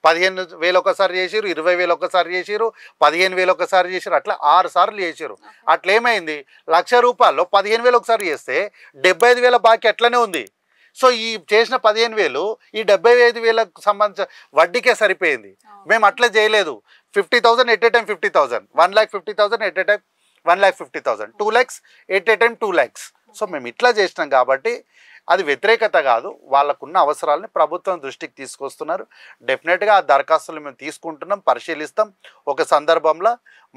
15,000 ఒకసారి చేసిరు, 20,000 ఒకసారి చేసిరు, 15,000 ఒకసారి చేసిరు, అట్లా 6 సార్లు చేసిరు. అట్లా ఏమైంది? 1,00,000 రూపాయల్లో 15,000 ఒకసారి చేస్తే 75,000 బాకీ అట్లనే ఉంది. సో ఈ చేసిన 15,000 ఈ 75,000కు సంబంధించిన వడ్డీకే సరిపోయింది. మేము అట్లా చేయలేదు. 50,000 at a time 50,000, 1,50,000 at a time 1,50,000, 2 lakhs at a time 2 lakhs. So మేము ఇట్లా చేసినాం కాబట్టి అది వ్యతిరేకత కాదు, వాళ్ళకున్న అవసరాలని ప్రభుత్వం దృష్టికి తీసుకొస్తున్నారు. డెఫినెట్గా ఆ దరఖాస్తులు మేము తీసుకుంటున్నాం, పరిశీలిస్తాం. ఒక సందర్భంలో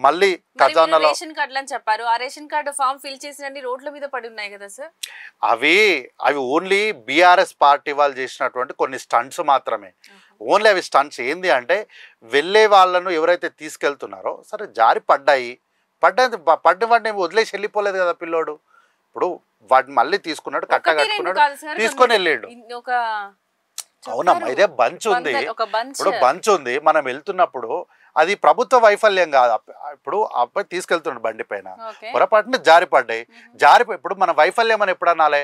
మళ్ళీ ఖజానాలో రేషన్ కార్డులు అని చెప్పారు. ఆ రేషన్ కార్డు ఫామ్ ఫిల్ చేసిన రోడ్ల మీద పడి ఉన్నాయి కదా సార్. అవి ఓన్లీ బీఆర్ఎస్ పార్టీ వాళ్ళు చేసినటువంటి కొన్ని స్టంట్స్ మాత్రమే. ఓన్లీ అవి స్టంట్స్. ఏంది అంటే వెళ్ళే వాళ్ళను ఎవరైతే తీసుకెళ్తున్నారో సరే జారి పడ్డ వాడిని వదిలేసి వెళ్ళిపోలేదు కదా పిల్లోడు. ఇప్పుడు వాటిని మళ్ళీ తీసుకున్నాడు, కట్టుకున్నాడు, తీసుకొని వెళ్ళాడు. అవునమ్మా, ఇదే బంచ్ ఉంది. ఇప్పుడు బంచ్ ఉంది, మనం వెళ్తున్నప్పుడు అది ప్రభుత్వ వైఫల్యం కాదు. ఇప్పుడు అబ్బాయి తీసుకెళ్తున్నాడు బండి పైన, పొరపాటున జారిపడ్డాయి. ఇప్పుడు మన వైఫల్యం అని ఎప్పుడు అనాలే?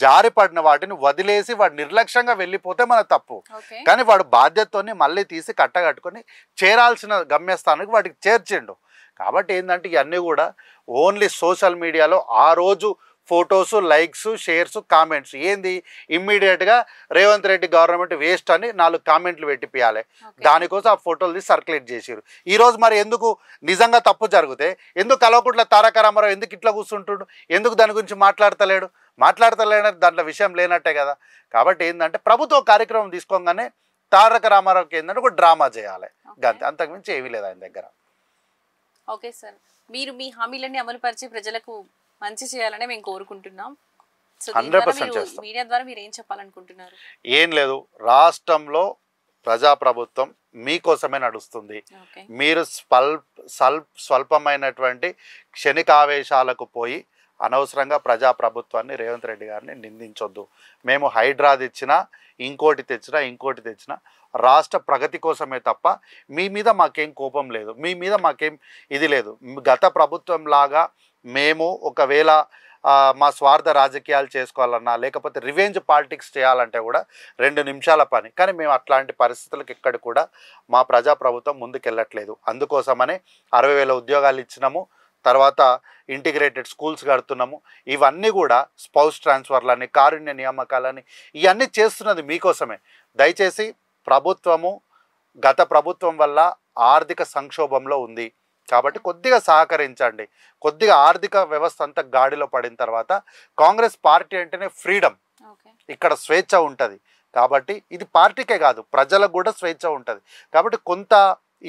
జారిపడిన వాటిని వదిలేసి వాడు నిర్లక్ష్యంగా వెళ్ళిపోతే మన తప్పు. కానీ వాడు బాధ్యతతోని మళ్ళీ తీసి కట్టగట్టుకొని చేరాల్సిన గమ్యస్థానానికి వాటికి చేర్చిండు. కాబట్టి ఏంటంటే ఇవన్నీ కూడా ఓన్లీ సోషల్ మీడియాలో ఆ రోజు ఫొటోస్, లైక్స్, షేర్స్, కామెంట్స్. ఏంది? ఇమ్మీడియట్గా రేవంత్ రెడ్డి గవర్నమెంట్ వేస్ట్ అని 4 కామెంట్లు పెట్టిపియాలి. దానికోసం ఆ ఫోటోలు తీసి సర్క్యులేట్ చేసారు. ఈరోజు మరి ఎందుకు నిజంగా తప్పు జరిగితే ఎందుకు కల్వకుంట్ల తారక రామారావు ఎందుకు ఇట్లా కూర్చుంటుడు? ఎందుకు దాని గురించి మాట్లాడతలేడు? దాంట్లో విషయం లేనట్టే కదా. కాబట్టి ఏంటంటే ప్రభుత్వ కార్యక్రమం తీసుకోగానే తారక రామారావుకి ఏంటంటే ఒక డ్రామా చేయాలి, గంతే, అంతకుమించి ఏమీ లేదు ఆయన దగ్గర. ఓకే సార్, మీరు మీ హామీలన్నీ అమలు పరిచి ప్రజలకు మంచి చేయాలని మేము కోరుకుంటున్నాం. 100% చేస్తాం. మీడియా ద్వారా మీరు ఏం చెప్పాలనుకుంటున్నారు? ఏం లేదు, రాష్ట్రంలో ప్రజాప్రభుత్వం మీకోసమే నడుస్తుంది. మీరు స్వల్పమైనటువంటి క్షణికావేశాలకు పోయి అనవసరంగా ప్రజాప్రభుత్వాన్ని, రేవంత్ రెడ్డి గారిని నిందించొద్దు. మేము హైడ్రా తెచ్చినా, ఇంకోటి తెచ్చినా రాష్ట్ర ప్రగతి కోసమే తప్ప మీ మీద మాకేం కోపం లేదు, మీ మీద మాకేం ఇది లేదు. గత ప్రభుత్వం లాగా మేము ఒకవేళ మా స్వార్థ రాజకీయాలు చేసుకోవాలన్నా లేకపోతే రివెంజ్ పాలిటిక్స్ చేయాలంటే కూడా 2 నిమిషాల పని. కానీ మేము అట్లాంటి పరిస్థితులకు ఇక్కడ కూడా మా ప్రజాప్రభుత్వం ముందుకెళ్ళట్లేదు. అందుకోసమనే 60,000 ఉద్యోగాలు ఇచ్చినాము, తర్వాత ఇంటిగ్రేటెడ్ స్కూల్స్ కడుతున్నాము. ఇవన్నీ కూడా స్పౌస్ ట్రాన్స్ఫర్లని, కారుణ్య నియామకాలని ఇవన్నీ చేస్తున్నది మీకోసమే. దయచేసి ప్రభుత్వము గత ప్రభుత్వం వల్ల ఆర్థిక సంక్షోభంలో ఉంది కాబట్టి కొద్దిగా సహకరించండి. కొద్దిగా ఆర్థిక వ్యవస్థ అంతా గాడిలో పడిన తర్వాత కాంగ్రెస్ పార్టీ అంటేనే ఫ్రీడమ్, ఇక్కడ స్వేచ్ఛ ఉంటుంది. కాబట్టి ఇది పార్టీకే కాదు ప్రజలకు కూడా స్వేచ్ఛ ఉంటుంది. కాబట్టి కొంత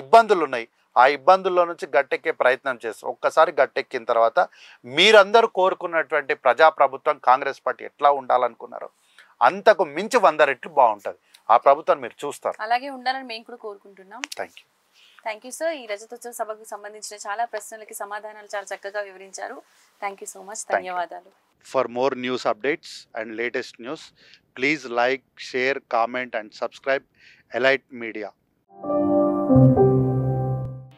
ఇబ్బందులు ఉన్నాయి, ఆ ఇబ్బందుల్లో నుంచి గట్టెక్కే ప్రయత్నం చేస్తాం. ఒక్కసారి గట్టెక్కిన తర్వాత మీరందరూ కోరుకున్నటువంటి ప్రజాప్రభుత్వం కాంగ్రెస్ పార్టీ ఎట్లా ఉండాలనుకున్నారో అంతకు మించి 100 రెట్లు బాగుంటుంది. ఆ ప్రభుత్వం మీరు చూస్తారు. అలాగే ఉండాలని మేము కూడా కోరుకుంటున్నాం. Thank you sir. ఈ రజతోత్సవ సభకు సంబంధించిన చాలా ప్రశ్నలకి సమాధానాలు చాలా చక్కగా వివరించారు. Thank you so much. ధన్యవాదాలు. For more news updates and latest news, please like, share, comment and subscribe Elite Media.